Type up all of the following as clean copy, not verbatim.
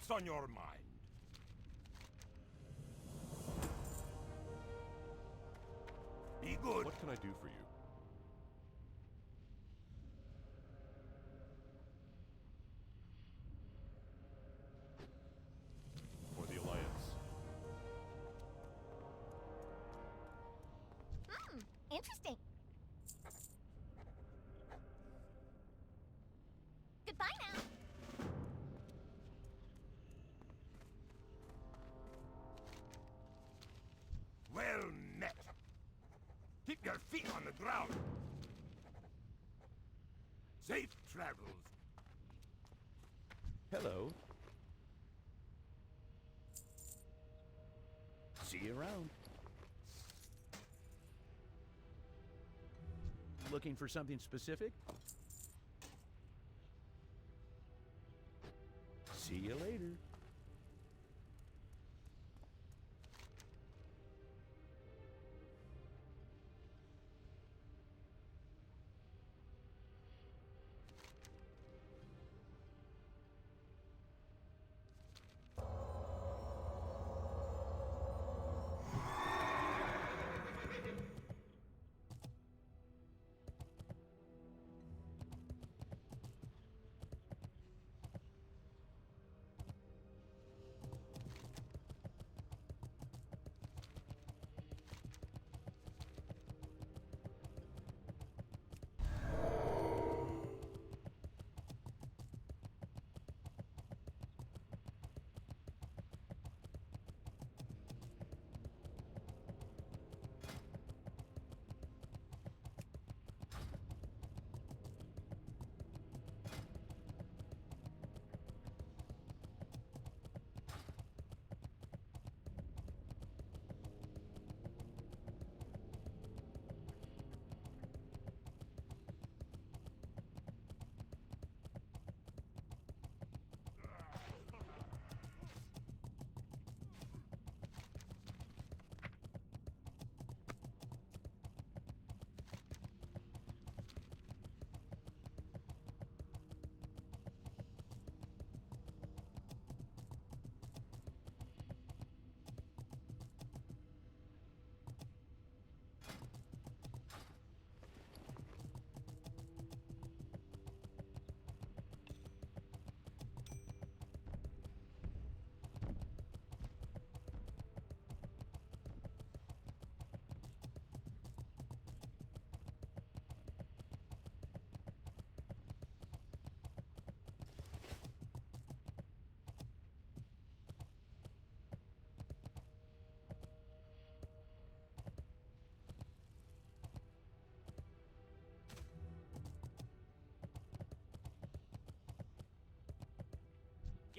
What's on your mind? Be good. What can I do for you? For the Alliance. Interesting. Goodbye now. Well met. Keep your feet on the ground. Safe travels. Hello. See you around. Looking for something specific? See you later.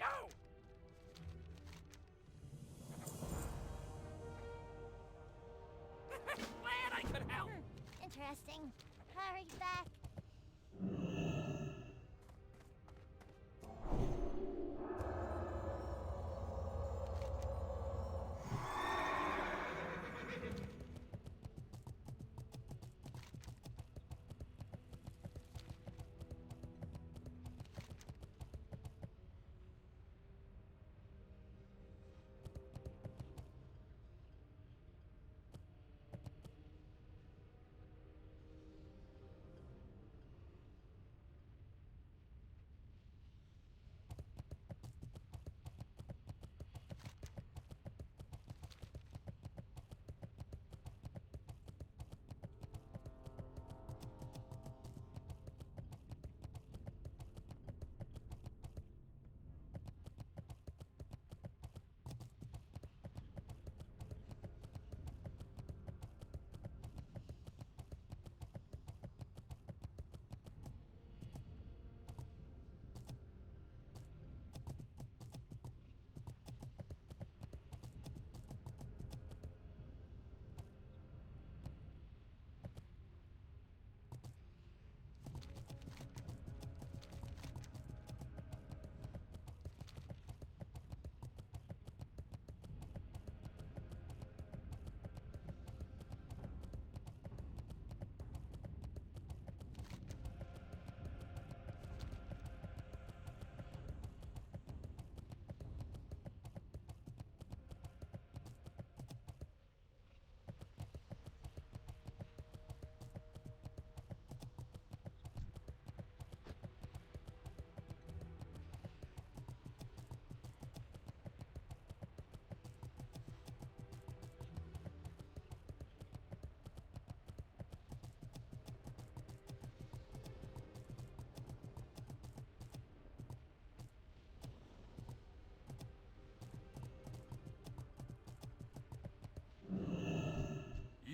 Yo! Glad I could help! Interesting. Hurry back.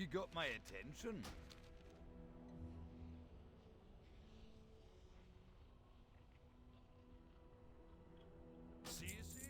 You got my attention. See you soon.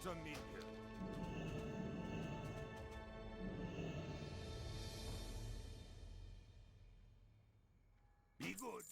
to meet you. Be good.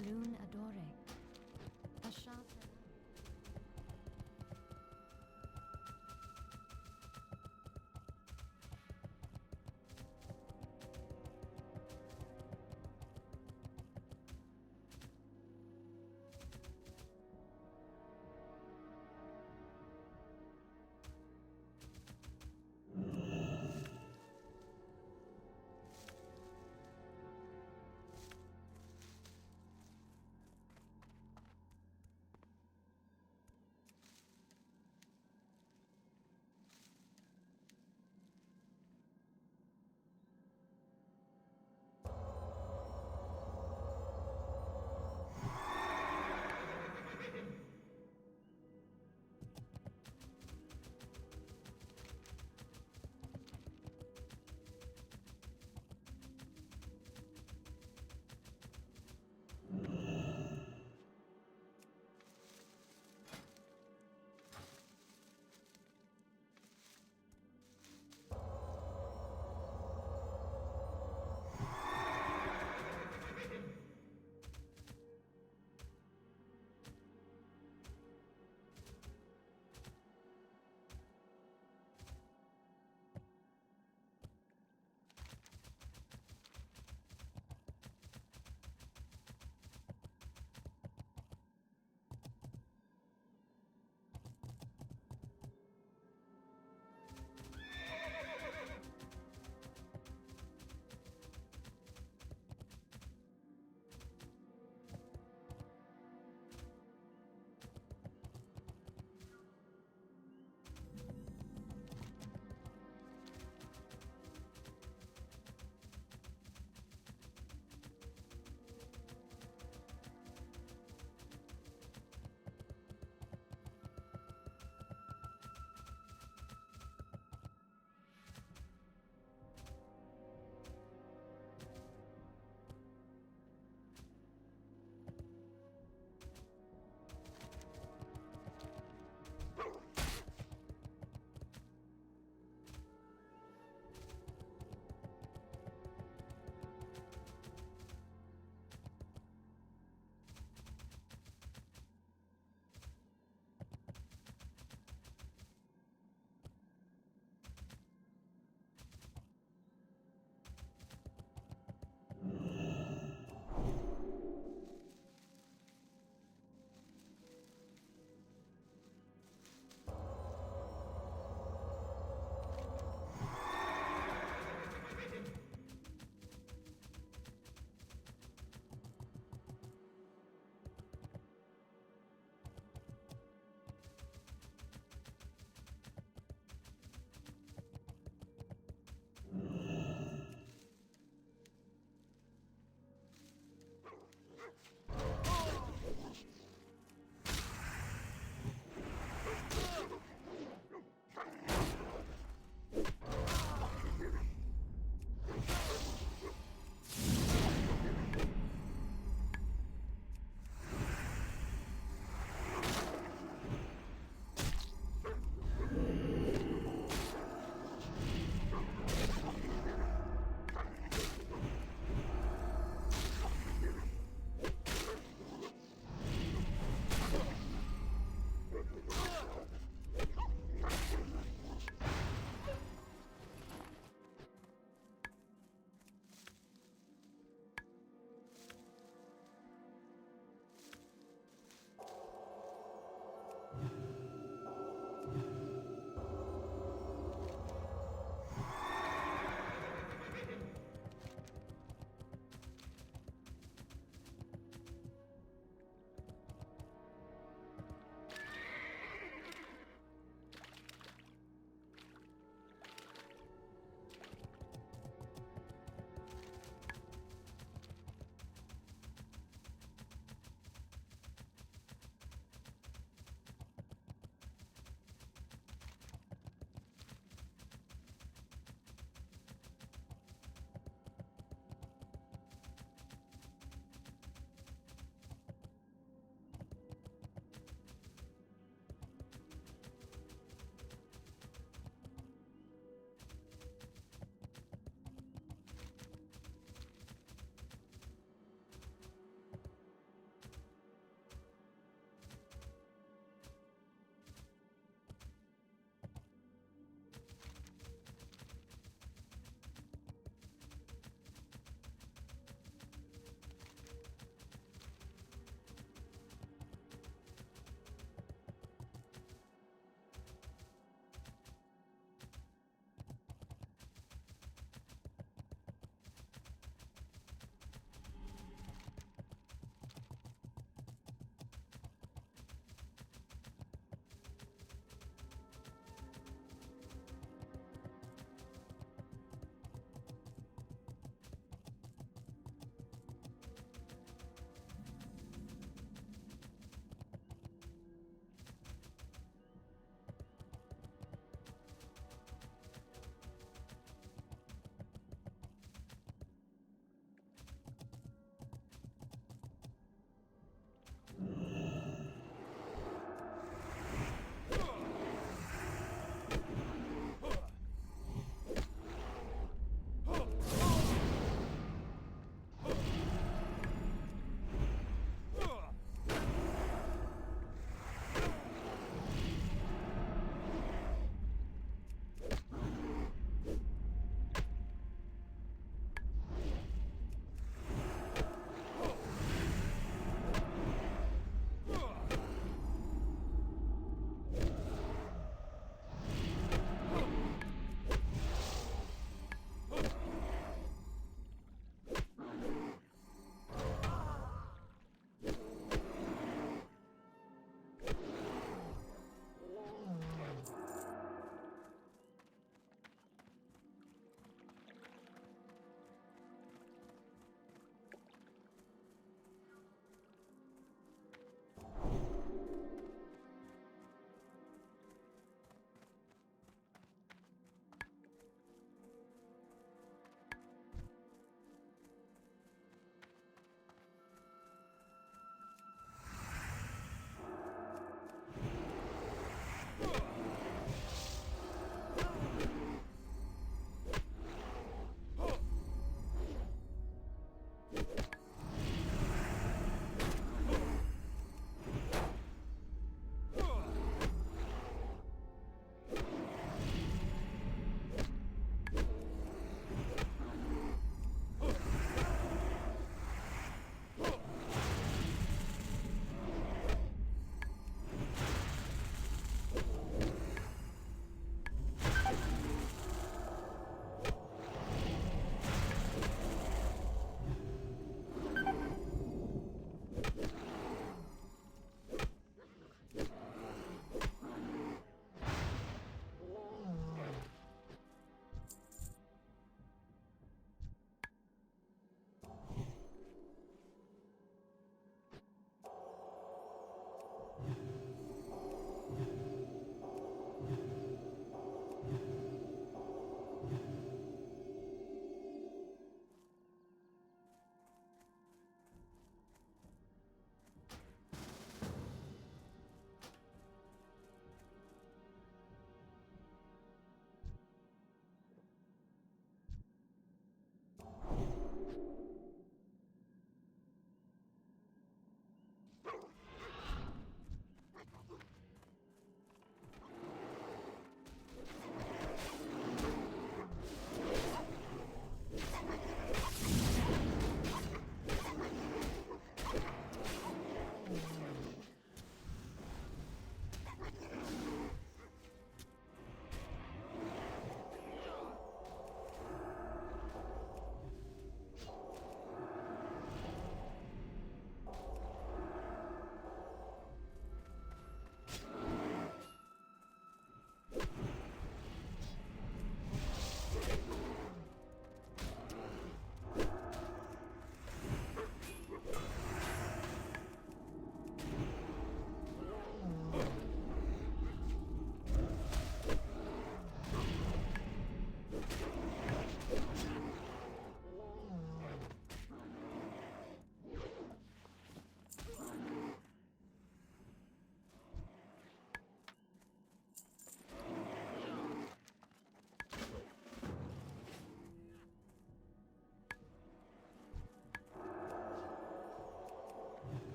Melun Adore. Ashata.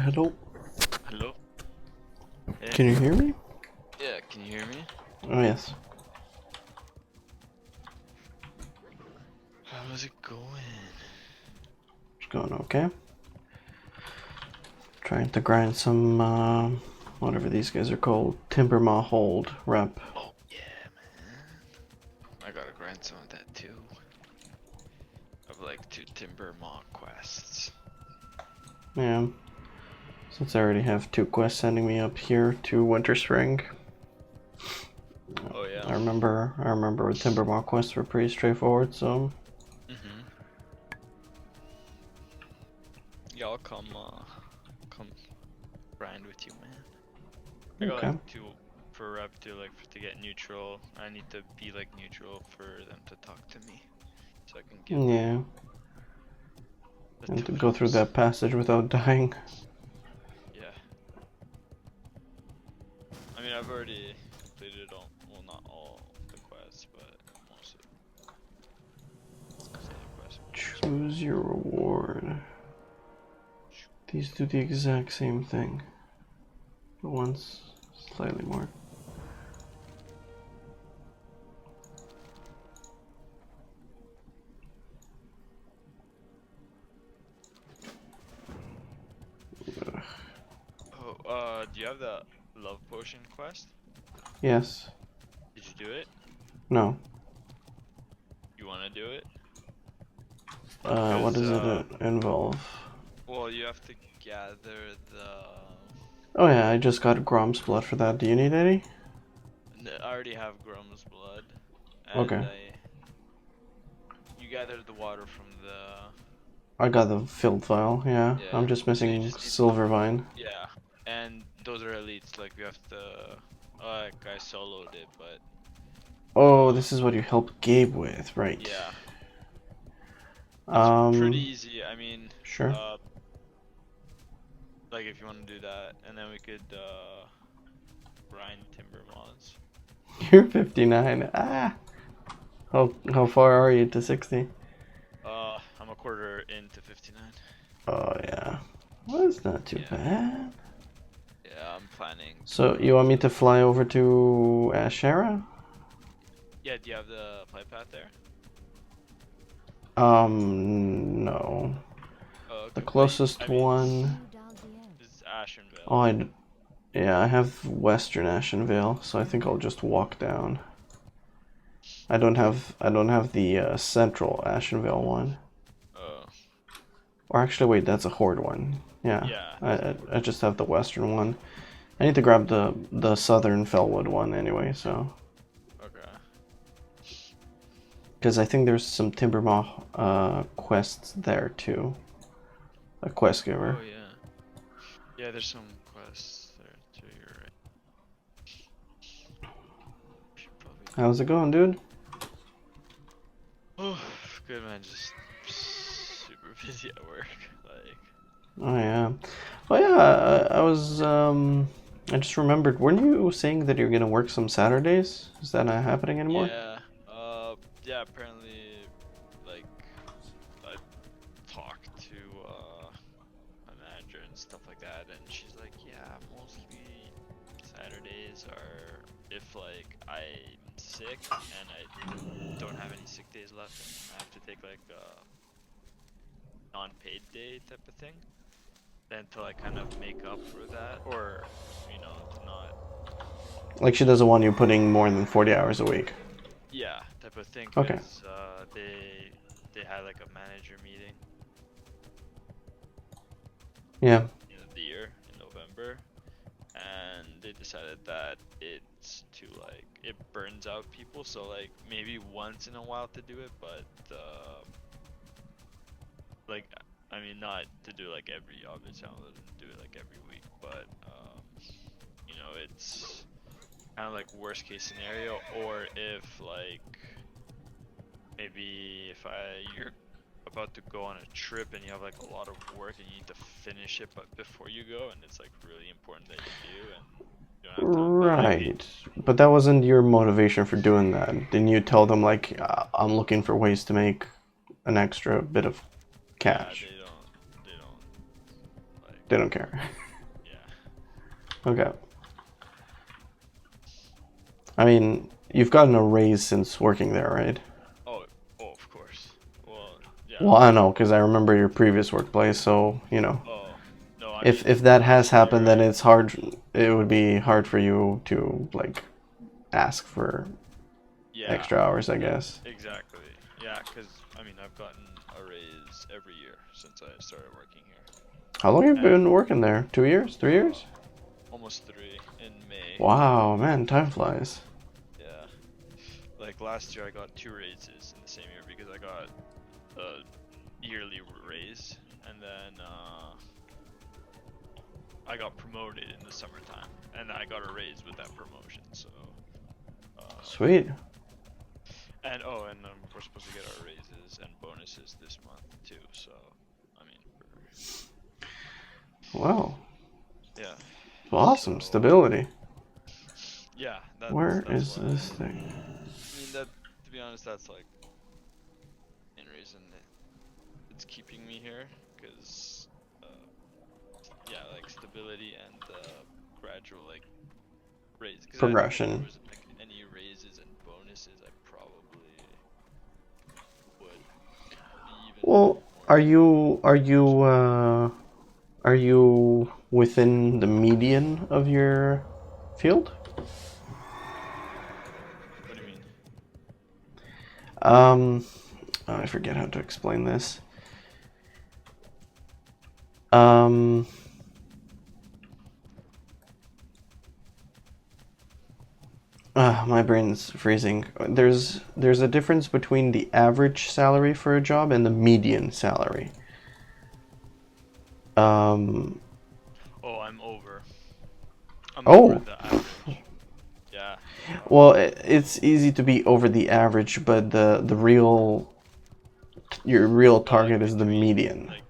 Hello? Hello? Yeah. Can you hear me? Yeah, can you hear me? Oh, yes. How's it going? It's going okay. Trying to grind some, whatever these guys are called, Timbermaw Hold rep. Oh, yeah, man. I gotta grind some of that too. I've like 2 timber mock quests. Yeah. Since I already have 2 quests sending me up here to Winter Spring. Oh, yeah. I remember Timbermaw quests were pretty straightforward, so. Yeah, I'll come grind with you, man. I got Okay. like 2 per rep to get neutral. I need to be like neutral for them to talk to me, so I can get Yeah. the And to go through totals. that passage without dying. Yeah. I mean, I've already completed all, well, not all the quests, but most of the quests. Choose your reward. These do the exact same thing, but one's slightly more. Oh, do you have the love potion quest? Yes. Did you do it? No. You want to do it? What does it Because, involve? well, you have to gather the. Oh yeah, I just got Grom's blood for that. Do you need any? I already have Grum's blood. And Okay. you gathered the water from the. I got the filled vial, yeah. Yeah, I'm just so you missing just need- Silvervine. Yeah, and those are elites. Like we have to. Like I soloed it, but Oh, this is what you helped Gabe with, right? yeah, it's pretty Um, easy. I mean, sure. like if you want to do that, and then we could grind timber mods. You're 59. Ah. How far are you to 60? I'm a quarter into 59. Oh yeah. Well, it's not too Yeah. bad. Yeah, I'm planning. So you want me to fly over to Ashera? Yeah, do you have the flight path there? No. Oh, okay. The closest I mean, one. is Ashenvale. Oh, yeah, I have Western Ashenvale, so I think I'll just walk down. I don't have the Central Ashenvale one. Oh. Or actually, wait, that's a Horde one. Yeah. Yeah. I just have the Western one. I need to grab the Southern Felwood one anyway, so. Okay. Because I think there's some Timbermaw quests there too. A quest giver. Oh yeah. Yeah, there's some quests there too. You're right. Should probably. How's it going, dude? Oh, good man. Just super busy at work. Like. Oh yeah. Oh yeah. I was. I just remembered. Weren't you saying that you're gonna work some Saturdays? Is that not happening anymore? Yeah. Yeah. Apparently, like, I talked to my manager and stuff like that, and she's like, yeah, mostly Saturdays are if like I'm sick and I don't have any sick days left, and I have to take like a non-paid day type of thing. Then to like kind of make up for that, or you know, to not. Like she doesn't want you putting more than 40 hours a week. Yeah, type of thing. Okay. 'Cause, they had like a manager meeting Yeah. in the year in November, and they decided that it's too like it burns out people. So like maybe once in a while to do it, but like I mean not to do like every obviously I don't do it like every week, but you know it's kind of like worst case scenario, or if like maybe if you're about to go on a trip and you have like a lot of work and you need to finish it, but before you go, and it's like really important that you do, and you don't have time. Right, but that wasn't your motivation for doing that. Didn't you tell them like, I'm looking for ways to make an extra bit of cash? Yeah, they don't, like, They don't care. yeah. Okay. I mean, you've gotten a raise since working there, right? Oh, of course. Well, yeah. Well, I know, because I remember your previous workplace, so, you know. Oh, no, I If mean, that has happened, then it's hard. It would be hard for you to like ask for yeah, extra hours, I guess. exactly. Yeah, because I mean, I've gotten a raise every year since I started working here. How long have you been working there? 2 years? 3 years? Almost 3 in May. Wow, man, time flies. Yeah. Like last year, I got 2 raises in the same year because I got a yearly raise, and then I got promoted in the summertime, and I got a raise with that promotion. So. Sweet. And we're supposed to get our raises and bonuses this month too. So, I mean. Wow. Yeah. Awesome. So, stability. Yeah. Where that's is why. this thing? I mean, to be honest, that's like main reason that it's keeping me here, because yeah, like stability and gradual like raise. Progression. If there was like any raises and bonuses, I probably would be even. Well, are you within the median of your field? What do you mean? I forget how to explain this. My brain's freezing. There's a difference between the average salary for a job and the median salary. Oh, I'm over. I'm Oh. over the average. Yeah. Well, it's easy to be over the average, but your real target is the median. Like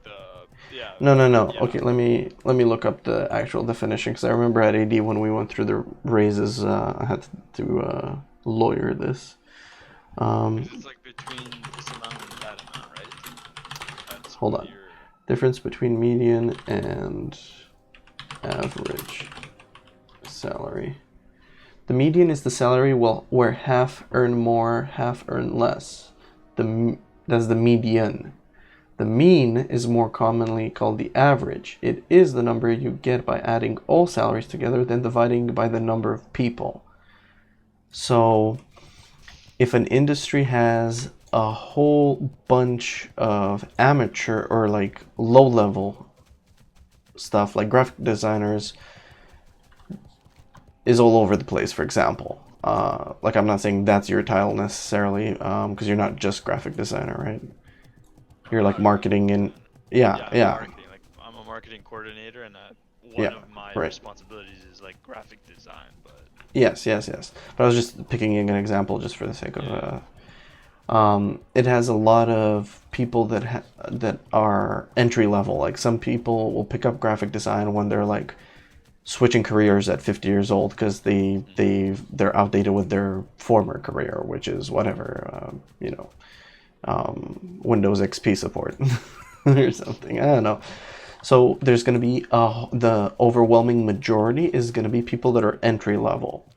yeah. No. Yeah. Okay, let me look up the actual definition, because I remember at AD when we went through the raises, I had to lawyer this. It's like between this amount and that amount, right? That's Hold what on. you're- Difference between median and average salary. The median is the salary where half earn more, half earn less. That's the median. The mean is more commonly called the average. It is the number you get by adding all salaries together, then dividing by the number of people. So, if an industry has a whole bunch of amateur or like low-level stuff, like graphic designers, is all over the place, for example. Like, I'm not saying that's your title necessarily, because you're not just graphic designer, right? You're like marketing and yeah. Marketing. Like I'm a marketing coordinator, and one Yeah, of my right. responsibilities is like graphic design. But Yes. But I was just picking an example just for the sake of. It has a lot of people that are entry level. Like some people will pick up graphic design when they're like switching careers at 50 years old because they're outdated with their former career, which is whatever, Windows XP support or something. I don't know. So there's going to be the overwhelming majority is going to be people that are entry level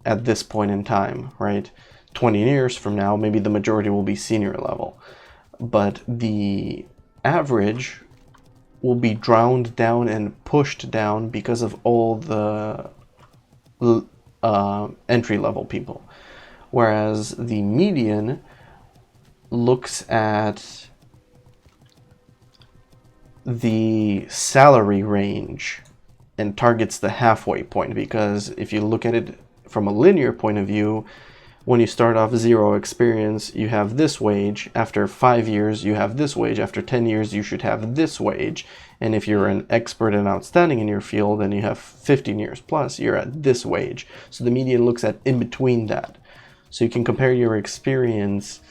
at this point in time, right? 20 years from now, maybe the majority will be senior level, but the average will be drowned down and pushed down because of all the entry level people, whereas the median looks at the salary range and targets the halfway point, because if you look at it from a linear point of view, when you start off 0 experience, you have this wage. After 5 years, you have this wage. After 10 years, you should have this wage. And if you're an expert and outstanding in your field and you have 15 years plus, you're at this wage. So the median looks at in between that. So you can compare your experience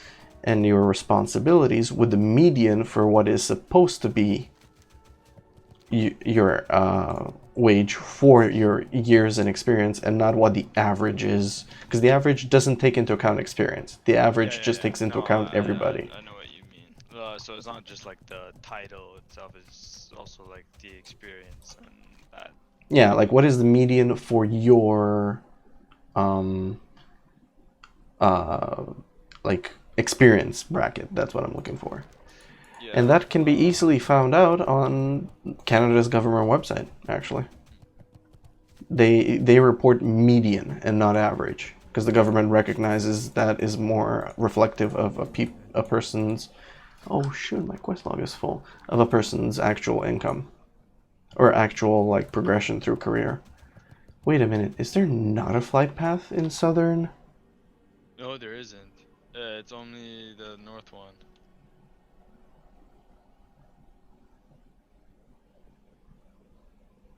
and your responsibilities with the median for what is supposed to be your wage for your years and experience, and not what the average is, because the average doesn't take into account experience. The average just takes into account everybody. I know what you mean. So it's not just like the title itself; it's also like the experience and that. Yeah, like what is the median for your like experience bracket? That's what I'm looking for. Yeah. And that can be easily found out on Canada's government website, actually. They report median and not average, because the government recognizes that is more reflective of a person's, oh shoot, my quest log is full, of a person's actual income or actual like progression through career. Wait a minute, is there not a flight path in Southern? No, there isn't. It's only the north one.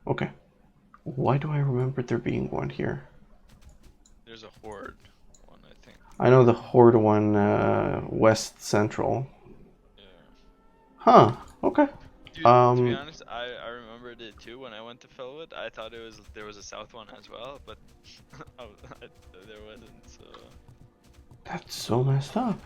Okay. Why do I remember there being one here? There's a horde one, I think. I know the Horde one, West Central. Yeah. Huh, okay. Dude, to be honest, I remembered it too when I went to Felwood. I thought there was a south one as well, but there wasn't. So That's so messed up.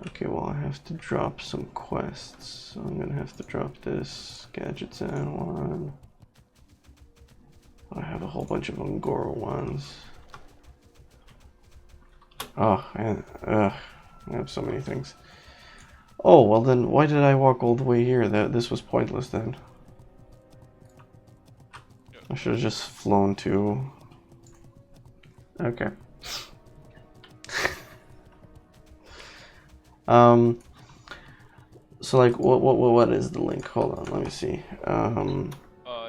Okay, well I have to drop some quests. So I'm gonna have to drop this Gadgets and one. I have a whole bunch of Angora ones. Oh, I have so many things. Oh, well then why did I walk all the way here? This was pointless then. I should have just flown to... Okay. So like, what is the link? Hold on, let me see.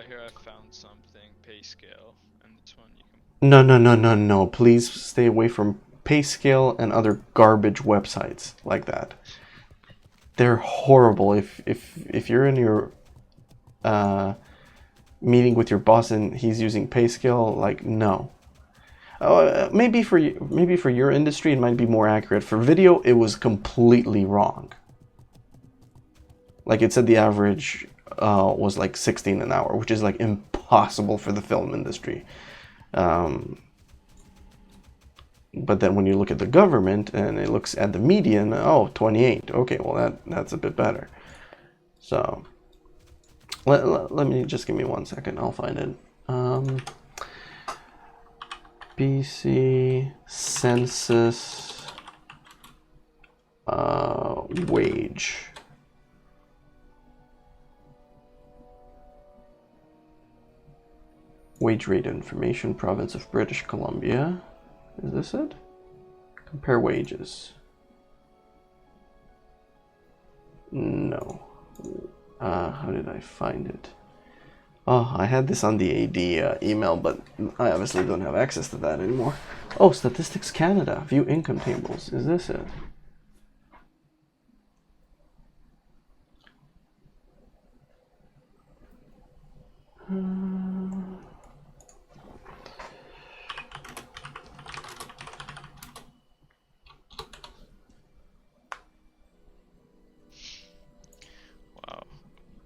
here I found something. Pay scale, and this one you can. No. Please stay away from Payscale and other garbage websites like that. They're horrible. If you're in your meeting with your boss and he's using Payscale, like no. Maybe for your industry it might be more accurate. For video, it was completely wrong. Like it said the average was like 16 an hour, which is like impossible for the film industry. But then when you look at the government and it looks at the median, oh, 28. Okay, well that's a bit better. So let me just give me 1 second. I'll find it. BC census wage. Wage rate information, province of British Columbia. Is this it? Compare wages. No. How did I find it? Oh, I had this on the AD email, but I obviously don't have access to that anymore. Oh, Statistics Canada. View income tables. Is this it? Wow.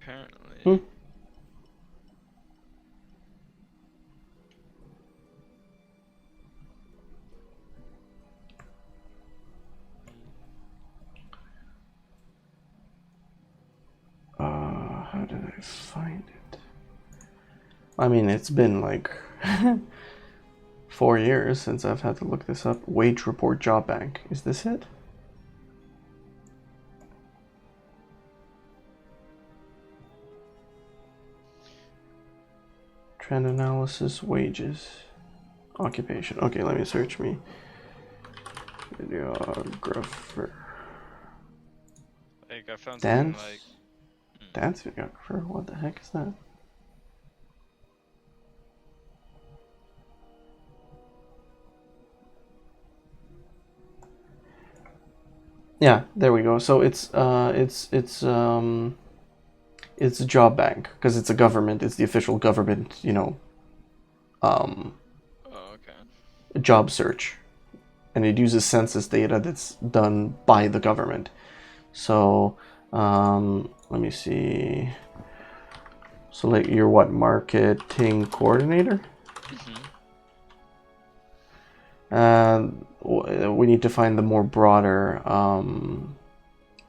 Apparently. How did I find it? I mean, it's been like 4 years since I've had to look this up. Wage report job bank. Is this it? Trend analysis, wages, occupation. Okay, let me search me. Videographer. Like I found Dance? something like. Dance videographer? What the heck is that? Yeah, there we go. So it's a job bank because it's a government. It's the official government, Oh, okay. job search and it uses census data that's done by the government. So let me see. So like you're what, marketing coordinator? We need to find the more broader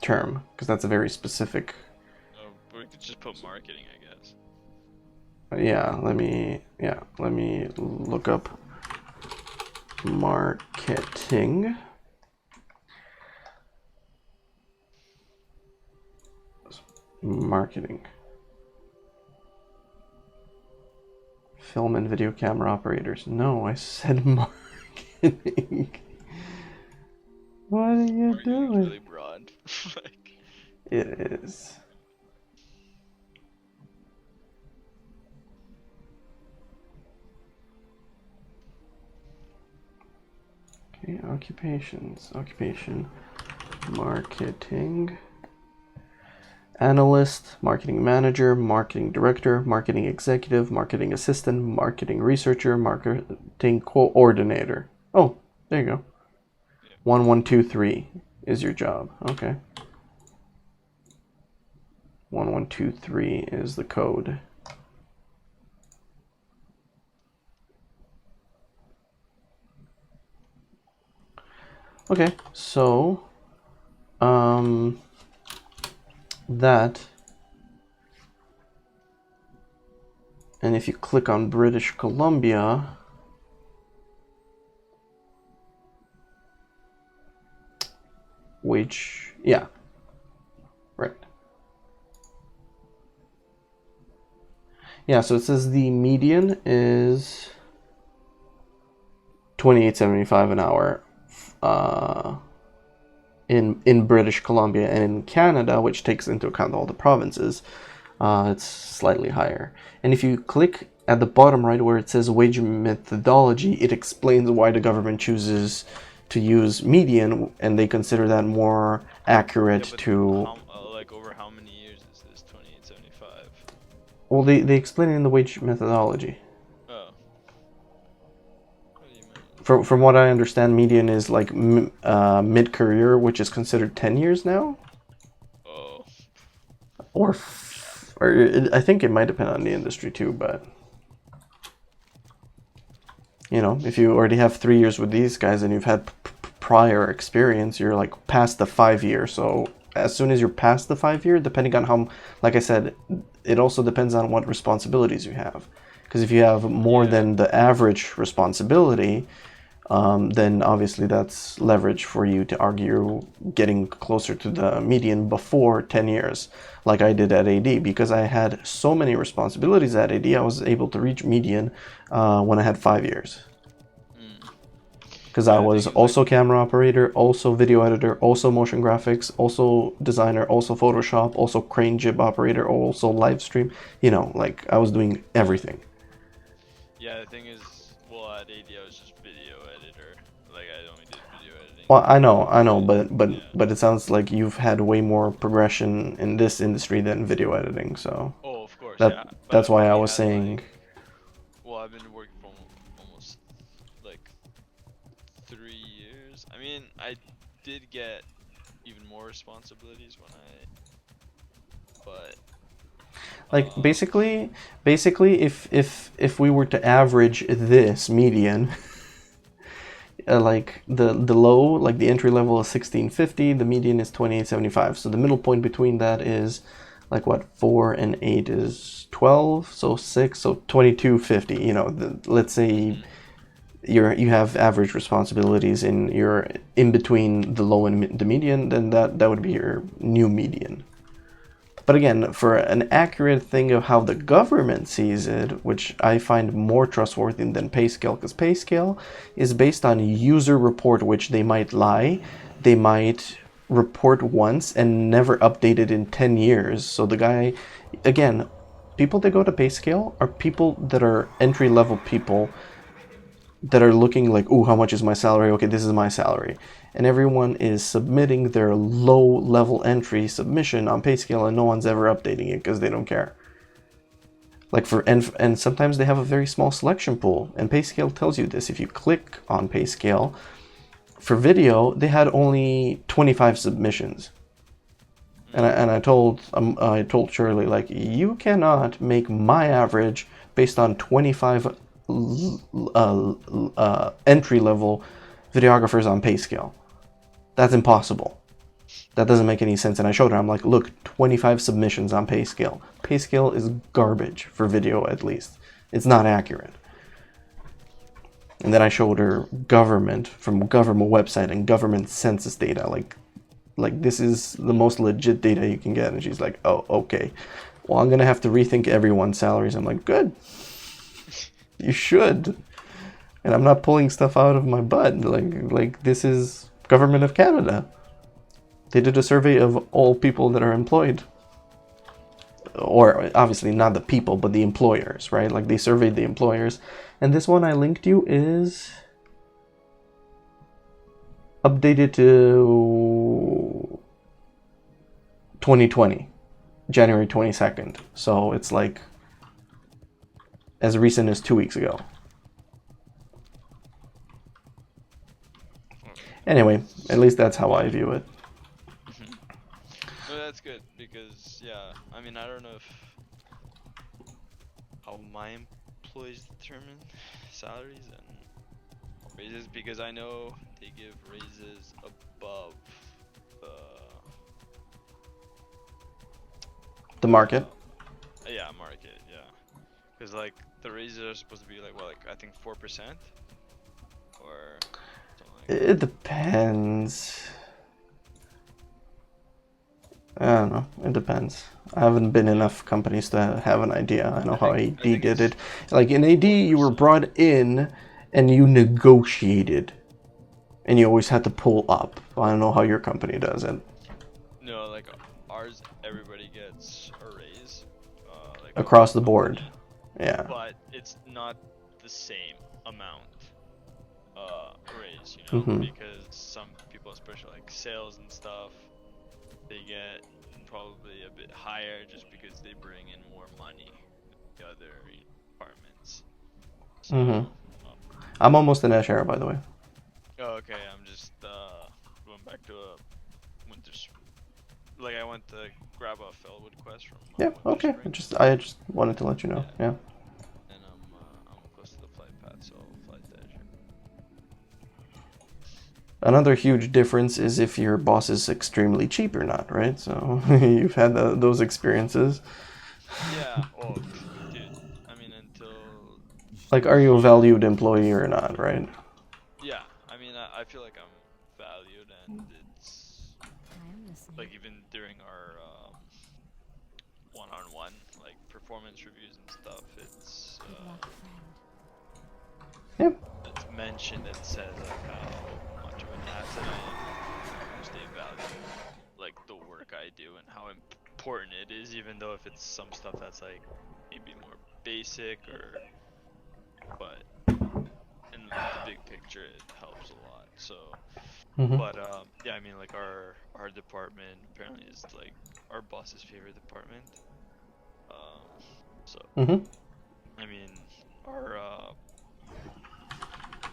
term, because that's a very specific. Oh, we could just put marketing, I guess. Let me look up marketing. Marketing. Film and video camera operators. No, I said marketing. What are you Marketing doing? is really broad. Like, It is. Okay, occupations. Occupation. Marketing. Analyst, marketing manager, marketing director, marketing executive, marketing assistant, marketing researcher, marketing coordinator. Oh, there you go. 1123 is your job. Okay. 1123 is the code. Okay, so that, and if you click on British Columbia, which, yeah, right. Yeah, so it says the median is $28.75 an hour in British Columbia, and in Canada, which takes into account all the provinces, it's slightly higher. And if you click at the bottom right where it says wage methodology, it explains why the government chooses to use median, and they consider that more accurate to. like over how many years is this 28.75? Well, they explain it in the wage methodology. Oh. What do you mean? From what I understand, median is like mid-career, which is considered 10 years now. Oh. Or I think it might depend on the industry too, but you know, if you already have 3 years with these guys and you've had prior experience, you're like past the 5 year. So as soon as you're past the 5 year, depending on how, like I said, it also depends on what responsibilities you have. Because if you have more than the average responsibility, then obviously that's leverage for you to argue getting closer to the median before 10 years, like I did at AD. Because I had so many responsibilities at AD, I was able to reach median when I had 5 years. Because I was also camera operator, also video editor, also motion graphics, also designer, also Photoshop, also crane jib operator, also live stream. You know, like I was doing everything. Yeah, the thing is, well, at AD I was just video editor. Like I only did video editing. Well, I know, but it sounds like you've had way more progression in this industry than video editing. So Oh, of course, that yeah. But that's why I only was had, saying. like, well, I've been working for almost like 3 years. I mean, I did get even more responsibilities when but Like basically, if we were to average this median, like the low, like the entry level is 1650, the median is 2875. So the middle point between that is like what, 4 and 8 is 12, so 6, so 2250. You know, let's say you have average responsibilities and you're in between the low and the median, then that would be your new median. But again, for an accurate thing of how the government sees it, which I find more trustworthy than PayScale, because PayScale is based on user report, which they might lie. They might report once and never update it in 10 years. So the guy, again, people that go to PayScale are people that are entry-level people that are looking like, ooh, how much is my salary? Okay, this is my salary. And everyone is submitting their low-level entry submission on PayScale, and no one's ever updating it because they don't care. Like and sometimes they have a very small selection pool, and PayScale tells you this. If you click on PayScale, for video, they had only 25 submissions. And I told Shirley, like, you cannot make my average based on 25 entry level videographers on pay scale. That's impossible. That doesn't make any sense. And I showed her, I'm like, look, 25 submissions on pay scale. Pay scale is garbage for video, at least. It's not accurate. And then I showed her government from government website and government census data. Like this is the most legit data you can get. And she's like, oh, okay. Well, I'm going to have to rethink everyone's salaries. I'm like, good. You should. And I'm not pulling stuff out of my butt. Like this is Government of Canada. They did a survey of all people that are employed. Or obviously not the people, but the employers, right? Like they surveyed the employers. And this one I linked you is updated to 2020, January 22nd. So it's like as recent as 2 weeks ago. Anyway, at least that's how I view it. No, that's good because yeah, I mean I don't know if how my employees determine salaries and raises because I know they give raises above The market. yeah, market, yeah. Because like the raises are supposed to be like what, like I think 4% or something like that. It depends. I don't know. It depends. I haven't been in enough companies to have an idea. I know how AD did it. Like in AD, you were brought in and you negotiated, and you always had to pull up. I don't know how your company does it. No, like ours, everybody gets a raise. Like Across the board. Yeah. But it's not the same amount raise, you know, Mhm. because some people, especially like sales and stuff, they get probably a bit higher just because they bring in more money than the other departments. So, Mhm. I'm almost an Ashera, by the way. oh, okay, I'm just going back to a winter's. Like I went to grab a Fellwood quest from. Yeah. Winter Okay. Spring, I just wanted to let you know. Yeah. and I'm close to the flight path, so I'll fly to Azure. Another huge difference is if your boss is extremely cheap or not, right? So you've had those experiences. Yeah, well, dude, I mean, until. Like, are you a valued employee or not, right? Yeah, I mean, I feel like I'm valued, and it's. I am listening. Like, even during our one-on-one, like, performance reviews and stuff, it's. Good luck, Yeah. friend. It's mentioned and says, like, how much of an asset I am, how much they value, like, the work I do, and how important it is, even though if it's some stuff that's, like, maybe more basic or. But in the big picture, it helps a lot. So, Mhm. but yeah, I mean, like our department apparently is like our boss's favorite department. So Mhm. I mean, our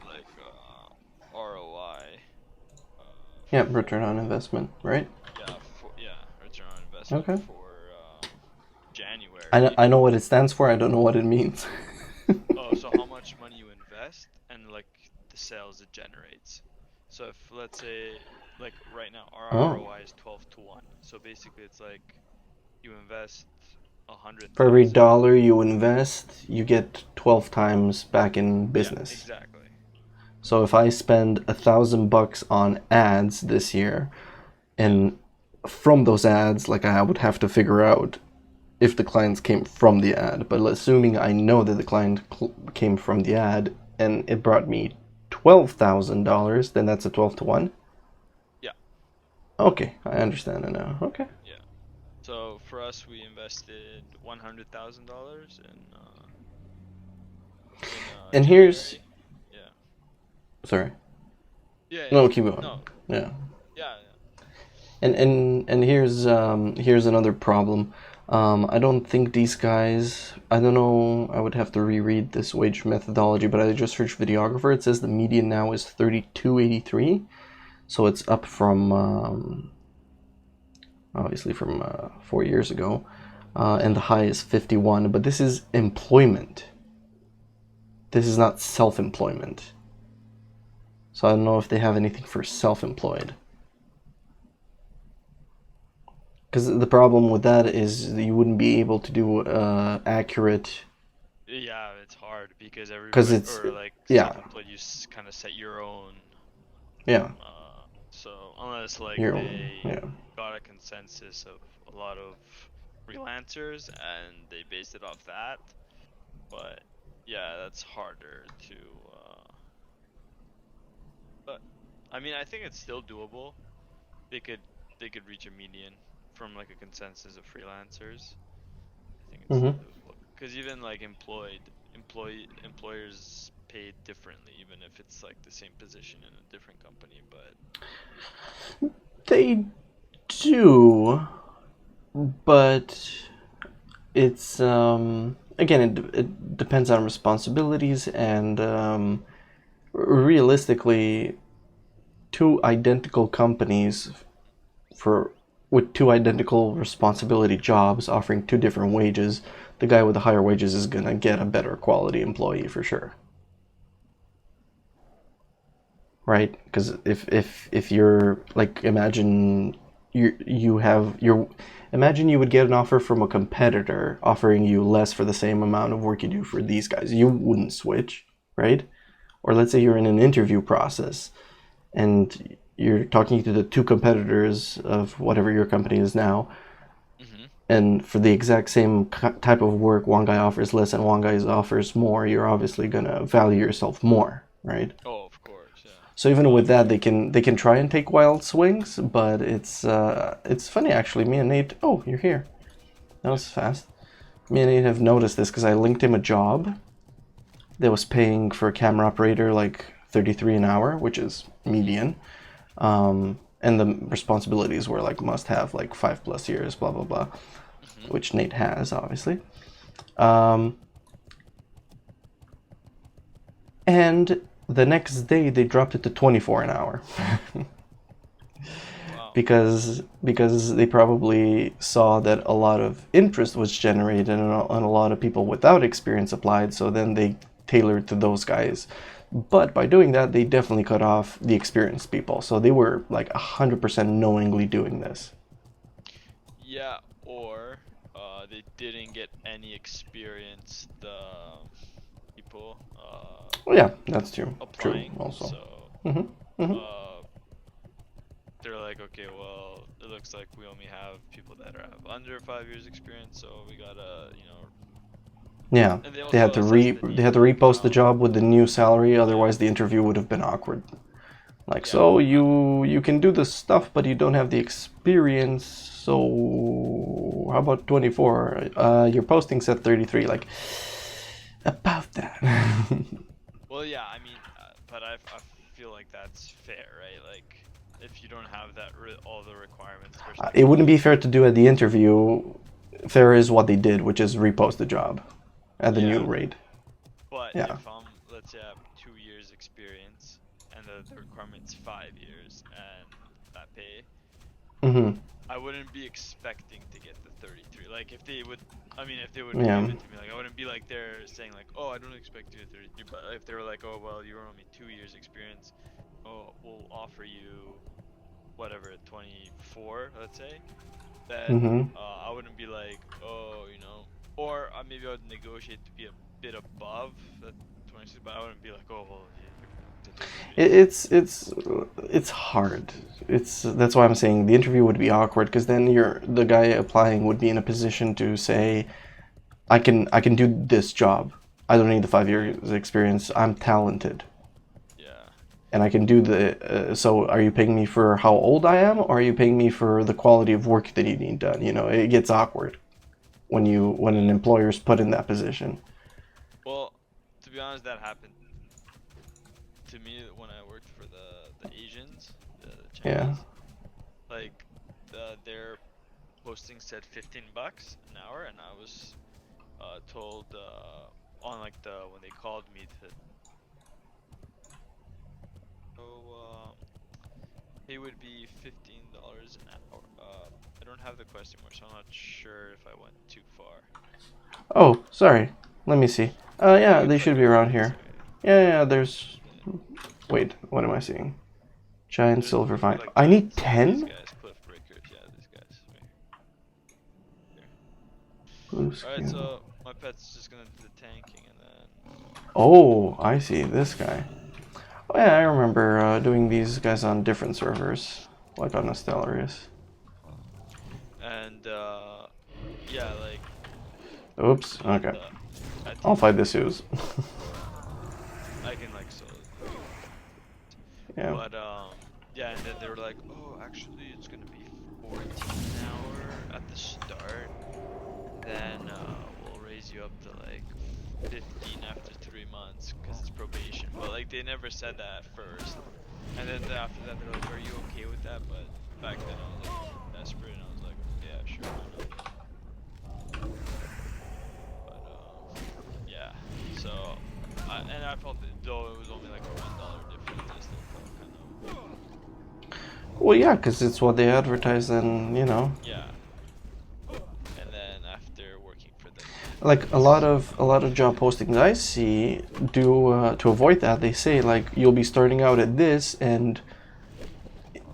like ROI. Yeah, return on investment, right? Yeah, return on investment Okay. for January. I know what it stands for. I don't know what it means. Oh, so how much money you invest and like the sales it generates. So if let's say like right now our Oh. ROI is 12-1. So basically it's like you invest 100. For every dollar you invest, you get 12 times back in business. Yeah, exactly. So if I spend $1,000 on ads this year, and from those ads, like I would have to figure out if the clients came from the ad. But assuming I know that the client came from the ad and it brought me $12,000, then that's a 12-1. Yeah. Okay, I understand it now. Okay. Yeah. So for us, we invested $100,000 in And here's January. Yeah. sorry. Yeah. No, keep going. No. Yeah. Yeah. And here's another problem. I don't think these guys, I don't know, I would have to reread this wage methodology, but I just searched videographer. It says the median now is 32.83, so it's up from obviously from 4 years ago, and the high is 51, but this is employment. This is not self-employment. So I don't know if they have anything for self-employed. Because the problem with that is you wouldn't be able to do accurate. Yeah, it's hard because everybody, 'Cause it's- or like yeah. self-employed, you kind of set your own. Yeah. So unless like Your they own, yeah. got a consensus of a lot of freelancers and they based it off that, but yeah, that's harder to. But I mean, I think it's still doable. They could reach a median from like a consensus of freelancers. I think it's still doable because even like employers pay differently, even if it's like the same position in a different company, but. They do, but it's again it depends on responsibilities and realistically, two identical companies with two identical responsibility jobs offering two different wages, the guy with the higher wages is gonna get a better quality employee for sure. Right? Because if you're like imagine imagine you would get an offer from a competitor offering you less for the same amount of work you do for these guys. You wouldn't switch, right? Or let's say you're in an interview process and you're talking to the two competitors of whatever your company is now, and for the exact same type of work, one guy offers less and one guy offers more, you're obviously gonna value yourself more, right? Oh, of course, yeah. So even with that, they can try and take wild swings, but it's funny actually. Me and Nate, oh, you're here. That was fast. Me and Nate have noticed this because I linked him a job that was paying for a camera operator like 33 an hour, which is median. And the responsibilities were like must have like 5+ years, blah blah blah, which Nate has obviously. And the next day they dropped it to 24 an hour. because they probably saw that a lot of interest was generated and a lot of people without experience applied, so then they tailored to those guys. But by doing that, they definitely cut off the experienced people. So they were like 100% knowingly doing this. Yeah, or they didn't get any experienced people. Well, yeah, that's true. Applying, True, also. So they're like, okay, well, it looks like we only have people that have under 5 years experience, so we gotta, Yeah, they had to repost the job with the new salary, otherwise the interview would have been awkward. Like, Yeah. so you can do this stuff, but you don't have the experience. So how about 24? Your posting said 33. Like, about that. Well, yeah, I mean, but I feel like that's fair, right? Like, if you don't have that all the requirements. It wouldn't be fair to do at the interview. Fair is what they did, which is repost the job at the new rate. But Yeah. if let's say I have 2 years experience and the requirement's 5 years and that pay, I wouldn't be expecting to get the 33. Like if they would give it to me, like I wouldn't be like they're saying like, oh, I don't expect you at 33. But if they were like, oh, well, you're only 2 years experience, oh, we'll offer you whatever 24, let's say, then I wouldn't be like, oh, or maybe I would negotiate to be a bit above the 26, but I wouldn't be like, oh, well, It's hard. That's why I'm saying the interview would be awkward, because then the guy applying would be in a position to say, I can do this job. I don't need the 5 years experience. I'm talented. Yeah. And I can do so are you paying me for how old I am, or are you paying me for the quality of work that you need done? It gets awkward when an employer's put in that position. Well, to be honest, that happened to me when I worked for the Asians, the Chinese. Yeah. Like their posting said $15 an hour, and I was told on like when they called me to it would be $15 an hour. I don't have the quest anymore, so I'm not sure if I went too far. Oh, sorry. Let me see. Yeah, they should be around here. Yeah, there's... Wait, what am I seeing? Giant silver vine. Like I need these 10? guys, cliff breakers, yeah, these guys. Right Blue here. Alright, skin. so my pet's just gonna do the tanking and then. Oh, I see. This guy. Oh yeah, I remember doing these guys on different servers. Like on Stellarius. And, yeah, like. Oops, okay. at I'll the- fight the Sioux. I can, like, solo. Yeah. But, yeah, and then they were like, oh, actually, it's gonna be 14 an hour at the start. Then, we'll raise you up to, like, 15 after 3 months, because it's probation. But, like, they never said that at first. And then after that, they're like, are you okay with that? But back then, I was, like, desperate, and I was like, yeah, sure, why not? But, yeah, so, and I felt that though it was only like a $1 difference, I still felt kind of... Well, yeah, because it's what they advertise, and you know. Yeah. And then after working for them, Like a lot of job postings I see do to avoid that. They say like you'll be starting out at this, and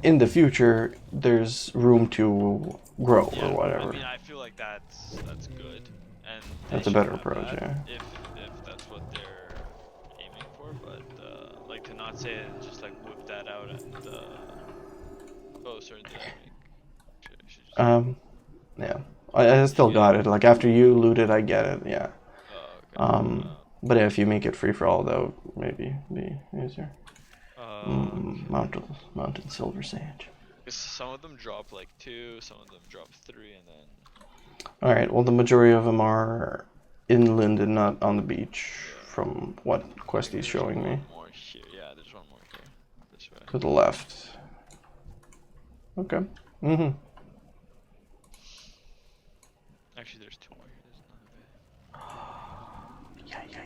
in the future there's room to grow yeah, or whatever. I mean, I feel like that's good, and That's they a better should have approach, that yeah. If that's what they're aiming for, but like to not say it and just like whip that out at oh, sorry, did I make? Should just... Yeah, I still got it. Like after you loot it, I get it. Yeah. Oh, okay. But yeah, if you make it free for all, that would maybe be easier. Okay. Mountain silver sage. 'Cause some of them drop like 2, some of them drop 3, and then. All right. Well, the majority of them are inland and not on the beach, from what quest he's showing me. One more here. Yeah, there's one more here. This way. To the left. Okay. Mhm. Actually, there's 2 more here. There's none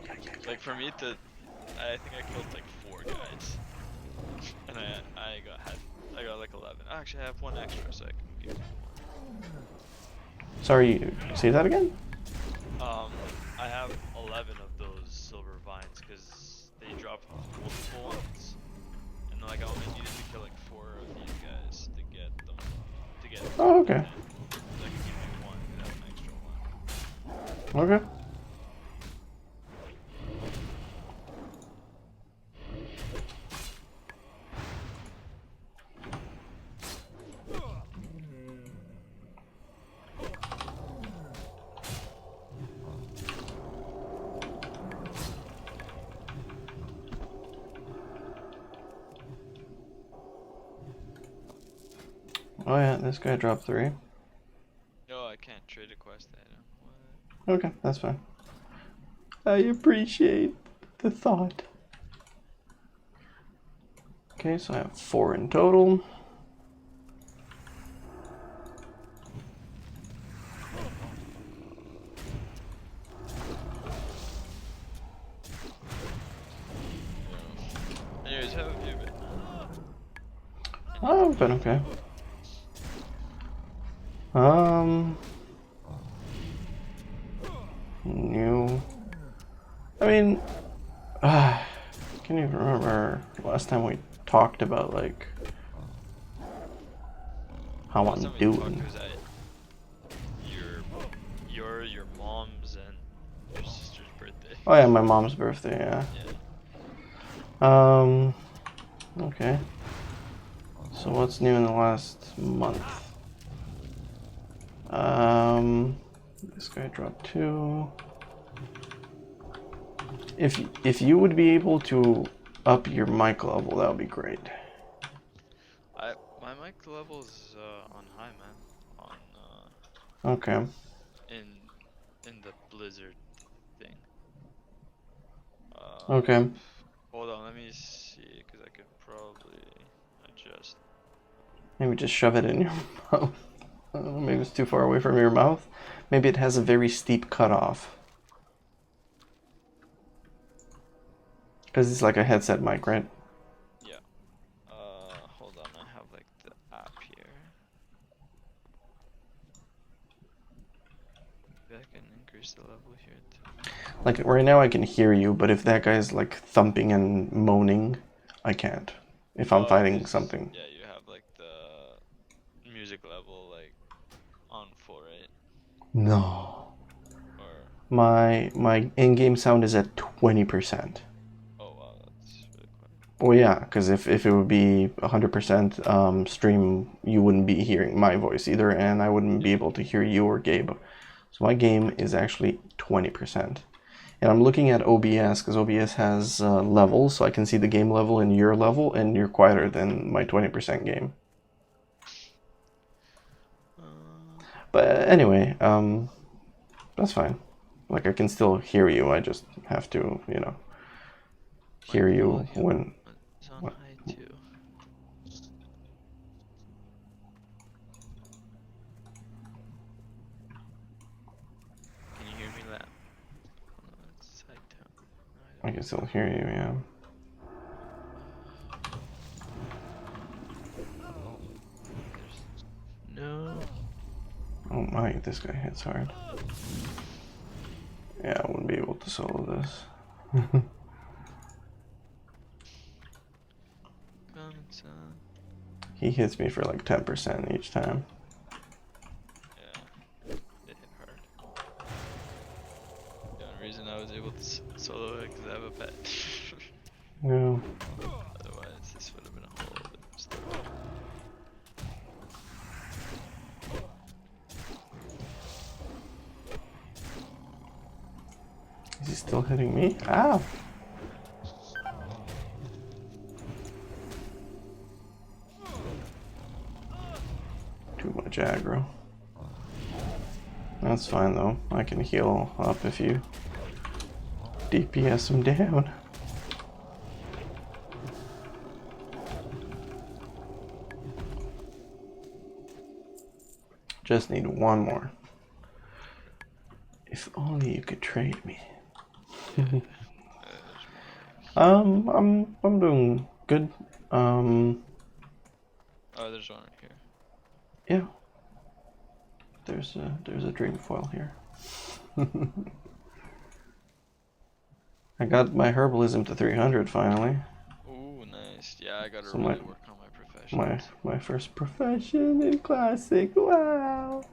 of it. Like for me to, I think I killed like 4 guys, and I got like 11. Actually, I have 1 extra, so I can give you 1. Sorry. Say that again. I have 11 of those silver vines because they drop multiple ones, and like I only needed to kill like 4 of these guys to get them. Oh, okay. So I can give you 1 and have an extra 1. Okay. Oh yeah, this guy dropped 3. No, I can't trade a quest item. What? Okay, that's fine. I appreciate the thought. Okay, so I have 4 in total. Anyways, how have you been? Oh, I've been okay. New. I mean, I can't even remember last time we talked about like how Last I'm time we doing. talked was at your mom's and your sister's birthday. Oh yeah, my mom's birthday. Yeah. Yeah. Okay. So what's new in the last month? This guy dropped 2. If you would be able to up your mic level, that would be great. My mic level is on high, man. On Okay. in the Blizzard thing. Okay. Hold on, let me see, cause I could probably adjust. Maybe just shove it in your mouth. Maybe it's too far away from your mouth. Maybe it has a very steep cutoff. Because it's like a headset mic, right? Yeah. Hold on, I have like the app here. Maybe I can increase the level here too. Like right now I can hear you, but if that guy's like thumping and moaning, I can't. If I'm fighting something. Yeah, you have like the music level like on full, right? No. Or My in-game sound is at 20%. oh wow, that's really quiet. Well, yeah, because if it would be 100% stream, you wouldn't be hearing my voice either, and I wouldn't be able to hear you or Gabe. So my game is actually 20%. And I'm looking at OBS, because OBS has levels, so I can see the game level and your level, and you're quieter than my 20% game. But anyway, that's fine. Like, I can still hear you, I just have to, you know, hear you when... It's on high too. Can you hear me loud? Oh, it's side tone. No, I can still hear you, yeah. no. Oh my, this guy hits hard. Yeah, I wouldn't be able to solo this. He hits me for like 10% each time. Yeah, it hit hard. The only reason I was able to solo it because I have a pet. No. Otherwise, this would have been a whole different story. Is he still hitting me? Ow! Too much aggro. That's fine though. I can heal up if you DPS him down. Just need one more. If only you could trade me. I'm doing good. Oh, there's one right here. Yeah. There's a dream foil here. I got my herbalism to 300 finally. Ooh, nice. Yeah, I gotta So really work on my profession. My first profession in Classic. Wow.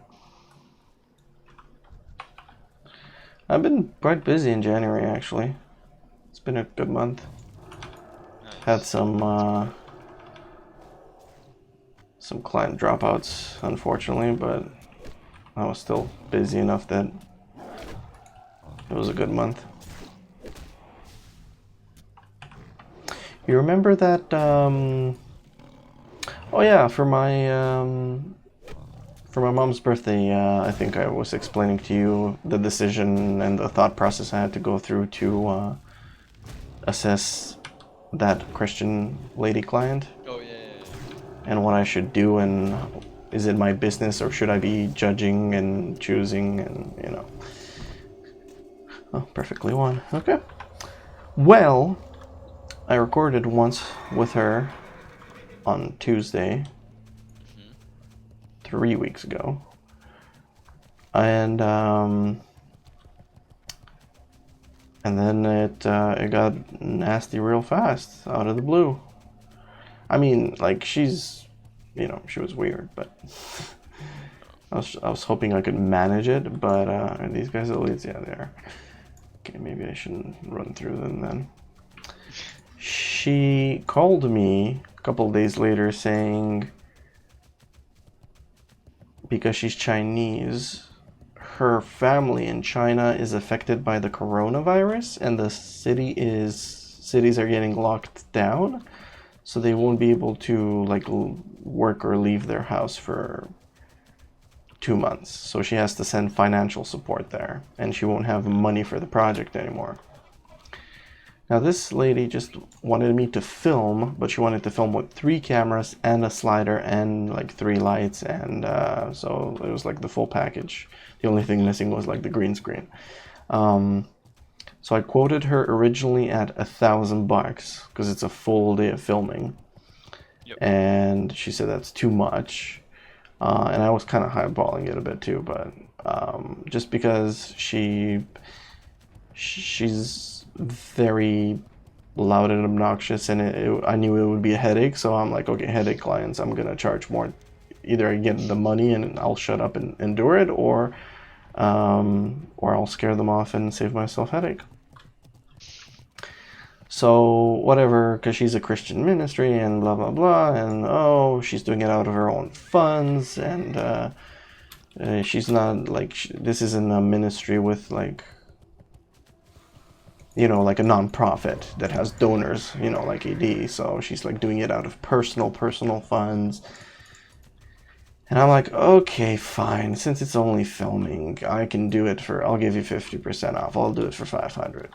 I've been quite busy in January actually. It's been a good month. Nice. Had some client dropouts, unfortunately, but I was still busy enough that it was a good month. You remember that? Oh yeah, for my mom's birthday, I think I was explaining to you the decision and the thought process I had to go through to assess that Christian lady client. Oh, yeah. And what I should do, and is it my business or should I be judging and choosing, and you know. Oh, perfectly won. Okay. Well, I recorded once with her on Tuesday, 3 weeks ago, and then it got nasty real fast out of the blue. I mean, like, she's, you know, she was weird, but I was hoping I could manage it, but are these guys elites? Yeah, they are. Okay, maybe I shouldn't run through them then. She called me a couple of days later saying, because she's Chinese, her family in China is affected by the coronavirus, and the cities are getting locked down. So they won't be able to like work or leave their house for 2 months. So she has to send financial support there, and she won't have money for the project anymore. Now this lady just wanted me to film, but she wanted to film with 3 cameras and a slider and like 3 lights, and so it was like the full package. The only thing missing was like the green screen. So I quoted her originally at $1,000 because it's a full day of filming. Yep. And she said that's too much. And I was kind of highballing it a bit too, but just because she's very loud and obnoxious, and I knew it would be a headache, so I'm like, okay, headache clients, I'm gonna charge more. Either I get the money and I'll shut up and endure it, or I'll scare them off and save myself headache. So whatever, because she's a Christian ministry and blah blah blah, and oh, she's doing it out of her own funds, and she's not like this isn't a ministry with like, you know, like a non-profit that has donors, you know, like AD. So she's like doing it out of personal funds. And I'm like, okay, fine. Since it's only filming, I can do it for, I'll give you 50% off. I'll do it for 500,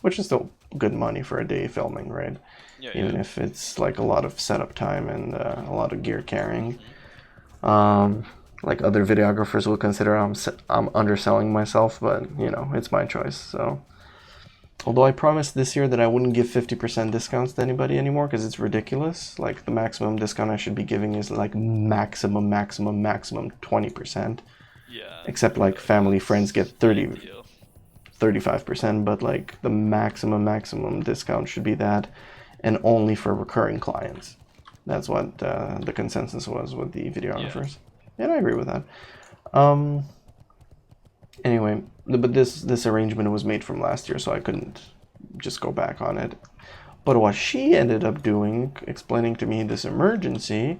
which is still good money for a day filming, right? Yeah, Even if it's like a lot of setup time and a lot of gear carrying. Like other videographers will consider I'm underselling myself, but you know, it's my choice. So, although I promised this year that I wouldn't give 50% discounts to anybody anymore because it's ridiculous. Like the maximum discount I should be giving is like maximum 20%. Yeah. Except like family friends get 35%, but like the maximum discount should be that, and only for recurring clients. That's what the consensus was with the videographers. And I agree with that. Anyway, but this arrangement was made from last year, so I couldn't just go back on it. But what she ended up doing, explaining to me this emergency,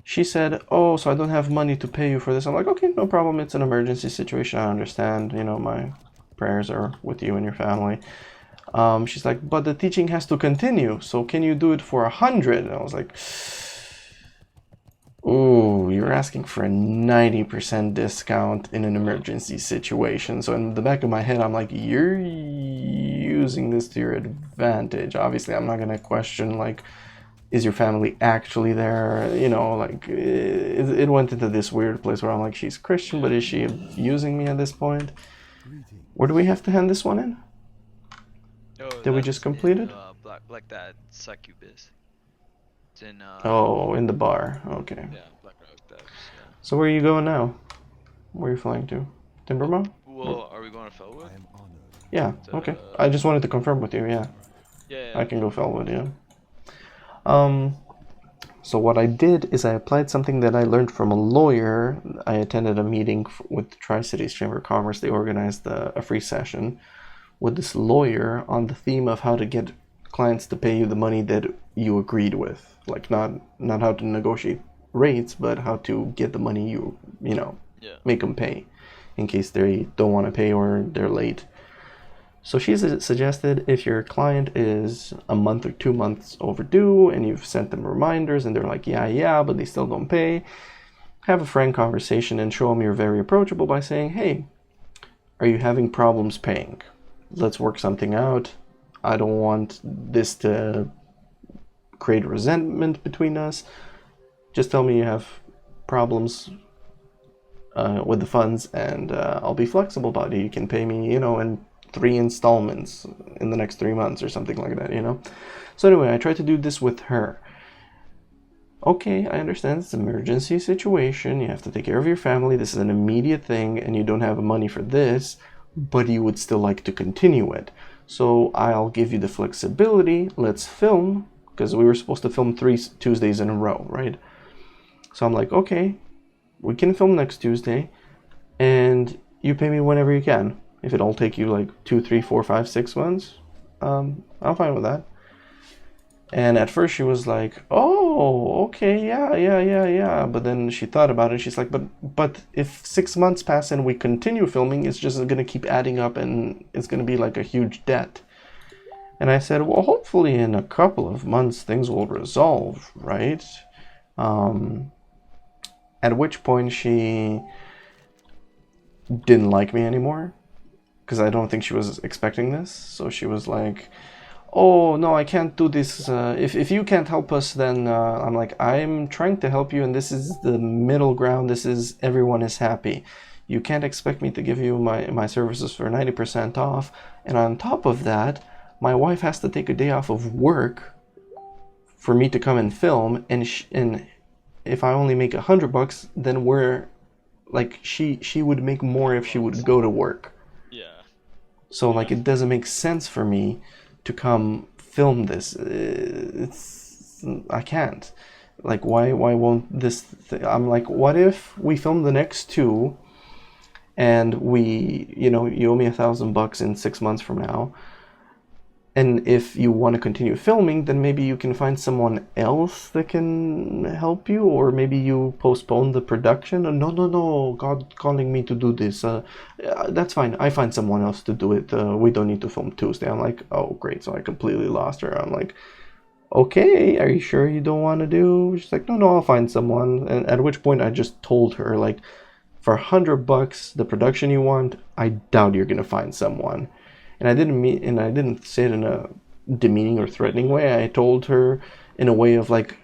she said, oh, so I don't have money to pay you for this. I'm like, okay, no problem. It's an emergency situation. I understand. You know, my prayers are with you and your family. She's like, but the teaching has to continue. So can you do it for 100? And I was like, ooh, you're asking for a 90% discount in an emergency situation. So in the back of my head, I'm like, you're using this to your advantage. Obviously, I'm not going to question, like, is your family actually there? You know, like, it went into this weird place where I'm like, she's Christian, but is she using me at this point? Where do we have to hand this one in? Oh, Did we just complete it? Black that succubus. It's in Oh, in the bar. Okay. yeah, Black Rock Devs, yeah. So where are you going now? Where are you flying to? Timbermount? Well, are we going to Felwood? Yeah, okay. I just wanted to confirm with you, yeah. Yeah. I can go Felwood, yeah. So what I did is I applied something that I learned from a lawyer. I attended a meeting with Tri-Cities Chamber of Commerce. They organized a free session with this lawyer on the theme of how to get clients to pay you the money that you agreed with. Like not how to negotiate rates, but how to get the money you know, make them pay in case they don't want to pay or they're late. So she suggested if your client is a month or 2 months overdue and you've sent them reminders and they're like, yeah, but they still don't pay, have a frank conversation and show them you're very approachable by saying, hey, are you having problems paying? Let's work something out. I don't want this to create resentment between us. Just tell me you have problems with the funds, and I'll be flexible about it. You can pay me, you know, in 3 installments in the next 3 months or something like that, you know. So anyway, I tried to do this with her. Okay, I understand it's an emergency situation. You have to take care of your family. This is an immediate thing, and you don't have money for this, but you would still like to continue it. So I'll give you the flexibility. Let's film, because we were supposed to film 3 Tuesdays in a row, right? So I'm like, okay, we can film next Tuesday, and you pay me whenever you can. If it'll take you like 2, 3, 4, 5, 6 months, I'm fine with that. And at first she was like, oh, okay, yeah. But then she thought about it. She's like, but if 6 months pass and we continue filming, it's just going to keep adding up and it's going to be like a huge debt. And I said, well, hopefully in a couple of months things will resolve, right? At which point she didn't like me anymore, because I don't think she was expecting this. So she was like, oh no, I can't do this. If you can't help us, then I'm like, I'm trying to help you, and this is the middle ground. This is everyone is happy. You can't expect me to give you my services for 90% off, and on top of that, my wife has to take a day off of work for me to come and film, and if I only make $100, then we're like she would make more if she would go to work. Yeah. So like it doesn't make sense for me to come film this. I can't. Like why won't this I'm like, what if we film the next two and you owe me $1,000 in 6 months from now, and if you want to continue filming, then maybe you can find someone else that can help you, or maybe you postpone the production. No, God calling me to do this. That's fine. I find someone else to do it. We don't need to film Tuesday. I'm like, oh, great. So I completely lost her. I'm like, okay, are you sure you don't want to do? She's like, no, I'll find someone. And at which point I just told her, like, for $100, the production you want, I doubt you're going to find someone. And I didn't say it in a demeaning or threatening way. I told her in a way of like,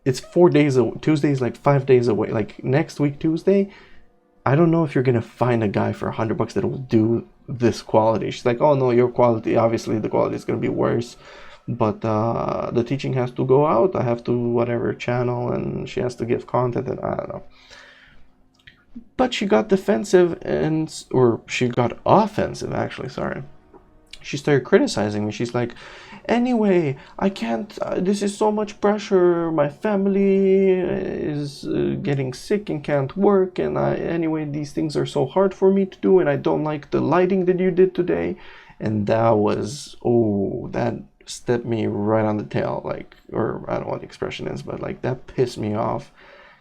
it's 4 days, Tuesday's like 5 days away. Like next week, Tuesday, I don't know if you're going to find a guy for $100 that will do this quality. She's like, oh no, your quality, obviously the quality is going to be worse. But the teaching has to go out. I have to whatever channel, and she has to give content, and I don't know. But she got defensive, or she got offensive, actually, sorry. She started criticizing me. She's like, anyway, I can't, this is so much pressure. My family is getting sick and can't work. And anyway, these things are so hard for me to do. And I don't like the lighting that you did today. And that was, that stepped me right on the tail. Like, or I don't know what the expression is, but like that pissed me off.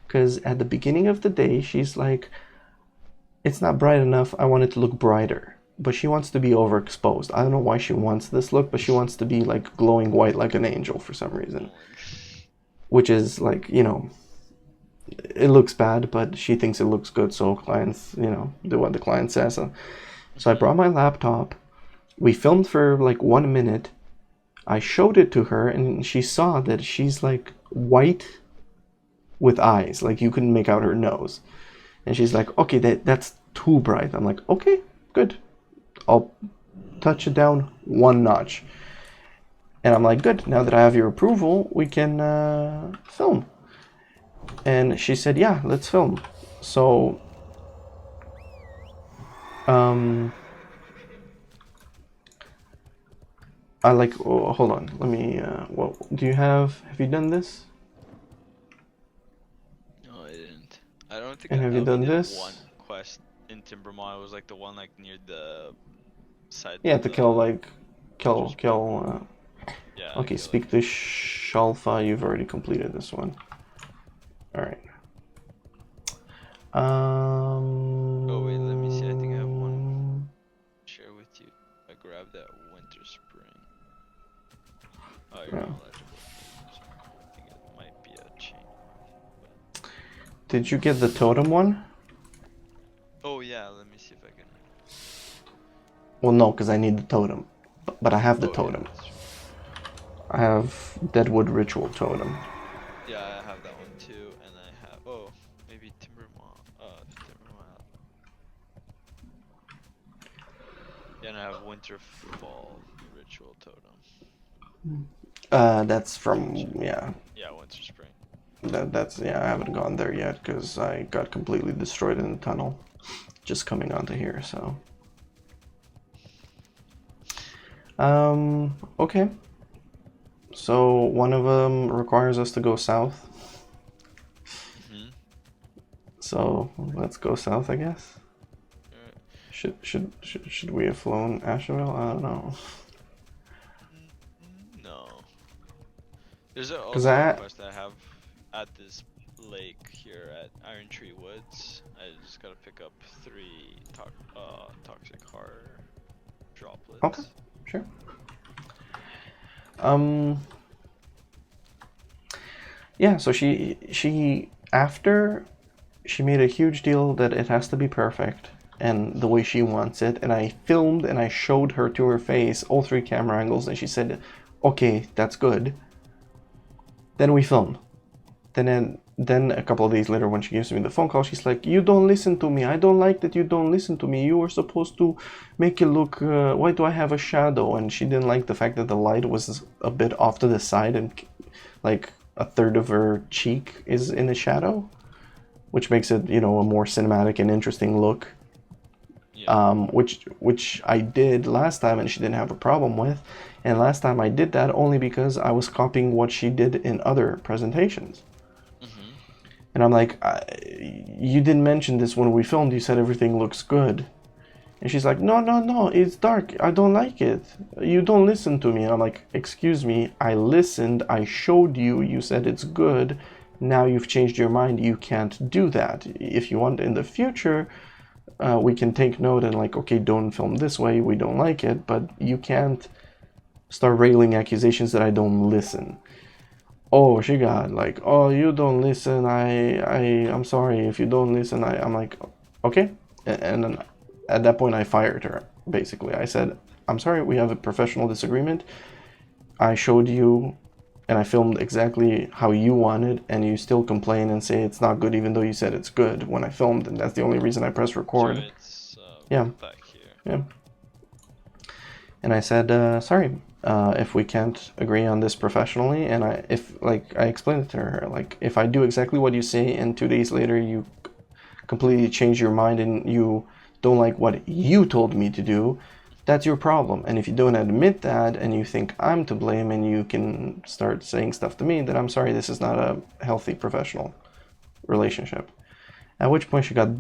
Because at the beginning of the day, she's like, it's not bright enough. I want it to look brighter. But she wants to be overexposed. I don't know why she wants this look, but she wants to be like glowing white like an angel for some reason. Which is like, it looks bad, but she thinks it looks good. So clients, do what the client says. So I brought my laptop. We filmed for like 1 minute. I showed it to her, and she saw that she's like white with eyes, like you couldn't make out her nose, and she's like, okay, that's too bright. I'm like, okay, good, I'll touch it down 1 notch. And I'm like, good, now that I have your approval, we can film. And she said, yeah, let's film. So I like, hold on, let me what do you have you done this? I don't think. And have you done did this? one quest in Timbermont. It was like the one like near the side. Yeah, to kill kill. Yeah. Okay, speak to Shalfa. You've already completed this one. All right. Oh wait, let me see. I think I have one. Share with you. I grabbed that winter spring. Oh, you're not eligible. I think it might be a chain. Did you get the totem one? Oh yeah, let me see if I can. Well, no, because I need the totem. But I have the Yeah, totem. that's true. I have Deadwood Ritual Totem. Yeah, I have that one too, and I have maybe Timbermont. Timbermont. Yeah, and I have Winterfall Ritual Totem. That's from Yeah, Winter Spring. That's I haven't gone there yet because I got completely destroyed in the tunnel, just coming onto here. So, okay. So one of them requires us to go south. Mm-hmm. So let's go south, I guess. Alright. Should we have flown Asheville? I don't know. No. There's also I- a quest I have at this lake here at Iron Tree Woods. I just gotta pick up 3 toxic horror droplets. Okay, sure. Yeah, so she after she made a huge deal that it has to be perfect. and the way she wants it, and I filmed and I showed her to her face all 3 camera angles, and she said, okay, that's good. Then we film. Then a couple of days later, when she gives me the phone call, she's like, you don't listen to me. I don't like that you don't listen to me. You were supposed to make it look, why do I have a shadow? And she didn't like the fact that the light was a bit off to the side and like a third of her cheek is in the shadow, which makes it, you know, a more cinematic and interesting look. Yeah. Which I did last time and she didn't have a problem with. And last time I did that only because I was copying what she did in other presentations. And I'm like, you didn't mention this when we filmed. You said everything looks good. And she's like, no, it's dark. I don't like it. You don't listen to me. And I'm like, excuse me, I listened. I showed you. You said it's good. Now you've changed your mind. You can't do that. If you want in the future, we can take note and like, okay, don't film this way. We don't like it. But you can't start railing accusations that I don't listen. Oh, she got like, oh, you don't listen. I'm sorry if you don't listen. I'm like, okay. And then at that point I fired her. Basically, I said, I'm sorry, we have a professional disagreement. I showed you and I filmed exactly how you wanted, and you still complain and say it's not good even though you said it's good when I filmed, and that's the only reason I pressed record. So it's, yeah. back here. Yeah. And I said, sorry. If we can't agree on this professionally, and I explained it to her, like, if I do exactly what you say and 2 days later you completely change your mind and you don't like what you told me to do, that's your problem. And if you don't admit that and you think I'm to blame and you can start saying stuff to me, then I'm sorry, this is not a healthy professional relationship. At which point she got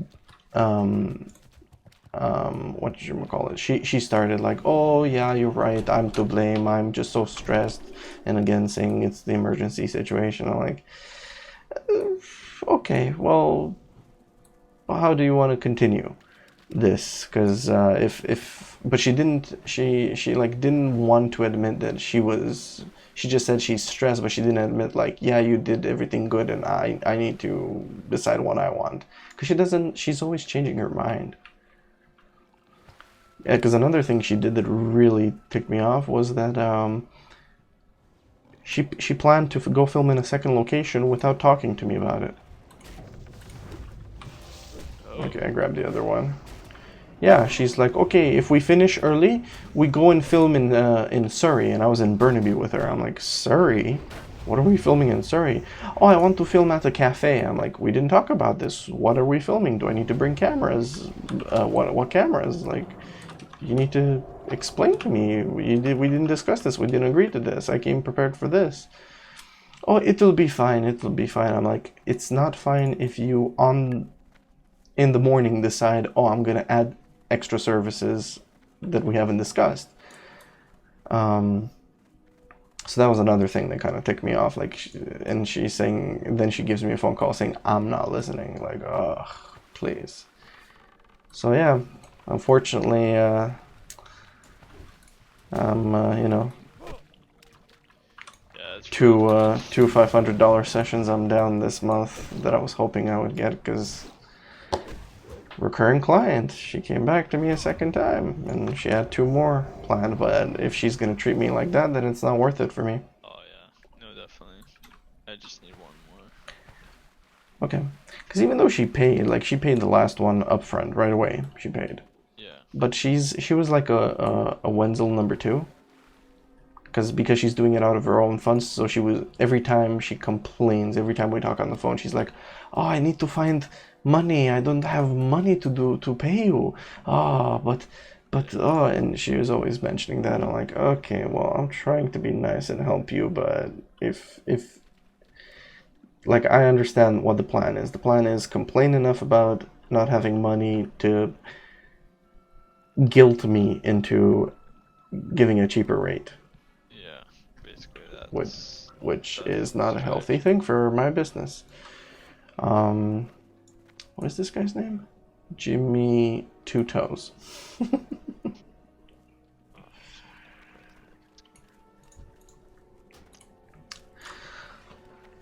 what did you call it? She started like, oh yeah, you're right, I'm to blame, I'm just so stressed, and again saying it's the emergency situation. I'm like, okay, well, how do you want to continue this? Because but she didn't want to admit that she just said she's stressed, but she didn't admit like, yeah, you did everything good and I need to decide what I want, because she's always changing her mind. Yeah, because another thing she did that really ticked me off was that she planned to go film in a second location without talking to me about it. Okay, I grabbed the other one. Yeah, she's like, okay, if we finish early, we go and film in Surrey, and I was in Burnaby with her. I'm like, Surrey? What are we filming in Surrey? Oh, I want to film at a cafe. I'm like, we didn't talk about this. What are we filming? Do I need to bring cameras? What cameras? Like, you need to explain to me. We didn't discuss this. We didn't agree to this. I came prepared for this. Oh, it'll be fine. It'll be fine. I'm like, it's not fine if you in the morning decide, oh, I'm gonna add extra services that we haven't discussed. So that was another thing that kind of ticked me off. Like, and she's saying, then she gives me a phone call saying, I'm not listening. Like, ugh, please. So yeah, unfortunately, you know, two $500 sessions I'm down this month that I was hoping I would get, because recurring client, she came back to me a second time and she had 2 more planned, but if she's gonna treat me like that, then it's not worth it for me. Oh yeah, no, definitely. I just need 1 more. Okay, because even though she paid the last one up front right away, she paid. Yeah. But she was like a Wenzel number 2, because she's doing it out of her own funds. So she was, every time she complains, every time we talk on the phone, she's like, oh, I need to find money, I don't have money to pay you. And she was always mentioning that. I'm like, okay, well, I'm trying to be nice and help you, but if like, I understand what the plan is. The plan is complain enough about not having money to guilt me into giving a cheaper rate. Yeah, basically that's... Which is not a healthy thing for my business. What is this guy's name? Jimmy Two Toes.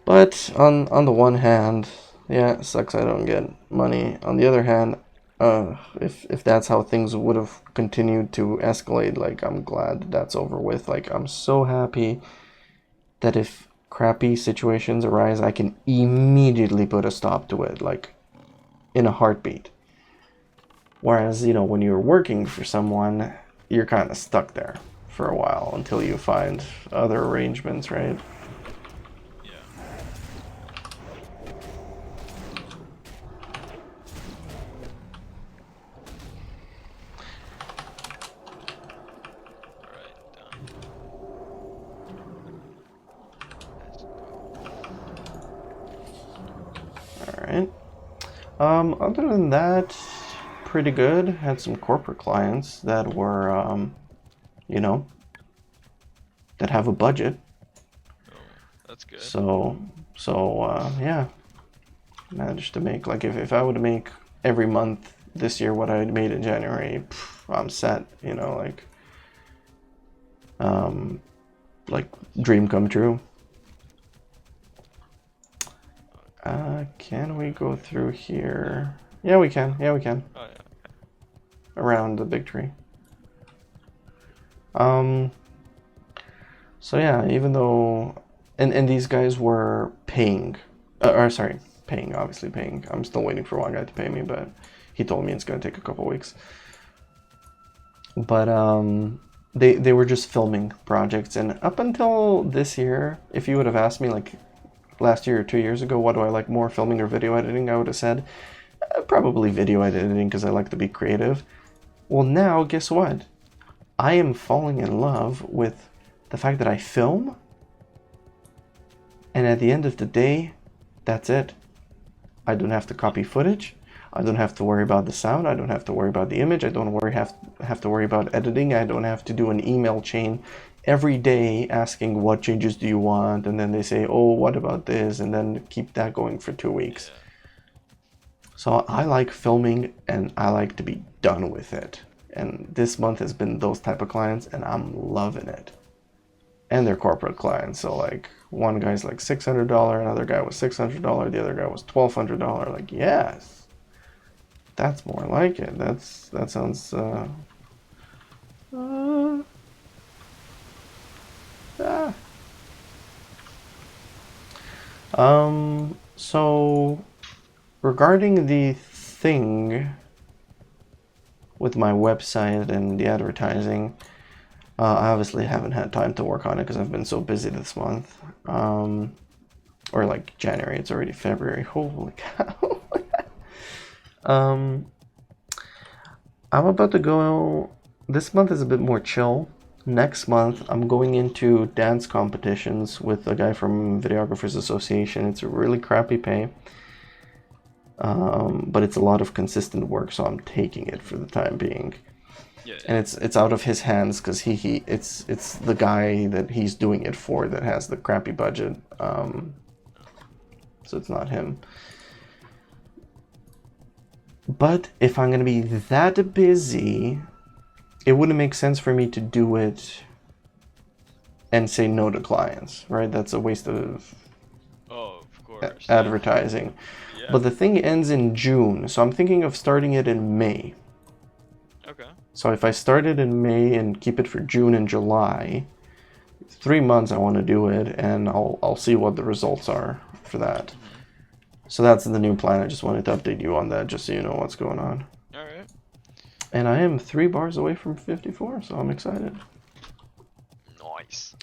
But on the one hand, yeah, it sucks I don't get money. On the other hand, if that's how things would have continued to escalate, like, I'm glad that's over with. Like, I'm so happy that if crappy situations arise, I can immediately put a stop to it, like, in a heartbeat. Whereas, you know, when you're working for someone, you're kind of stuck there for a while until you find other arrangements, right? Alright. Other than that, pretty good. Had some corporate clients that were, you know, that have a budget. Oh, that's good. So yeah. Managed to make, like, if I would make every month this year what I made in January, I'm set, you know, like dream come true. Can we go through here? Yeah, we can. Yeah, we can. Oh, yeah. Around the big tree. So yeah, even though, and these guys were paying, obviously paying. I'm still waiting for one guy to pay me, but he told me it's gonna take a couple weeks. But they were just filming projects, and up until this year, if you would have asked me like last year or 2 years ago, what do I like more, filming or video editing, I would have said probably video editing because I like to be creative. Well, now guess what? I am falling in love with the fact that I film, and at the end of the day, that's it. I don't have to copy footage. I don't have to worry about the sound. I don't have to worry about the image. I don't have to worry about editing. I don't have to do an email chain every day asking what changes do you want, and then they say, oh, what about this, and then keep that going for 2 weeks. Yeah. So I like filming, and I like to be done with it. And this month has been those type of clients, and I'm loving it. And they're corporate clients, so like one guy's like $600, another guy was $600, the other guy was $1,200. Like, yes, that's more like it. That sounds so regarding the thing with my website and the advertising, I obviously haven't had time to work on it because I've been so busy this month. Or like January, it's already February. Holy cow. I'm about to go, this month is a bit more chill. Next month, I'm going into dance competitions with a guy from Videographers Association. It's a really crappy pay. But it's a lot of consistent work, so I'm taking it for the time being. Yeah. And it's out of his hands because it's the guy that he's doing it for that has the crappy budget. So it's not him. But if I'm gonna be that busy, it wouldn't make sense for me to do it and say no to clients, right? That's a waste of course. advertising. Yeah. But the thing ends in June, so I'm thinking of starting it in May. Okay. So if I start it in May and keep it for June and July, 3 months I want to do it, and I'll see what the results are for that. Mm-hmm. So that's the new plan. I just wanted to update you on that, just so you know what's going on. All right. And I am 3 bars away from 54, so I'm excited. Nice.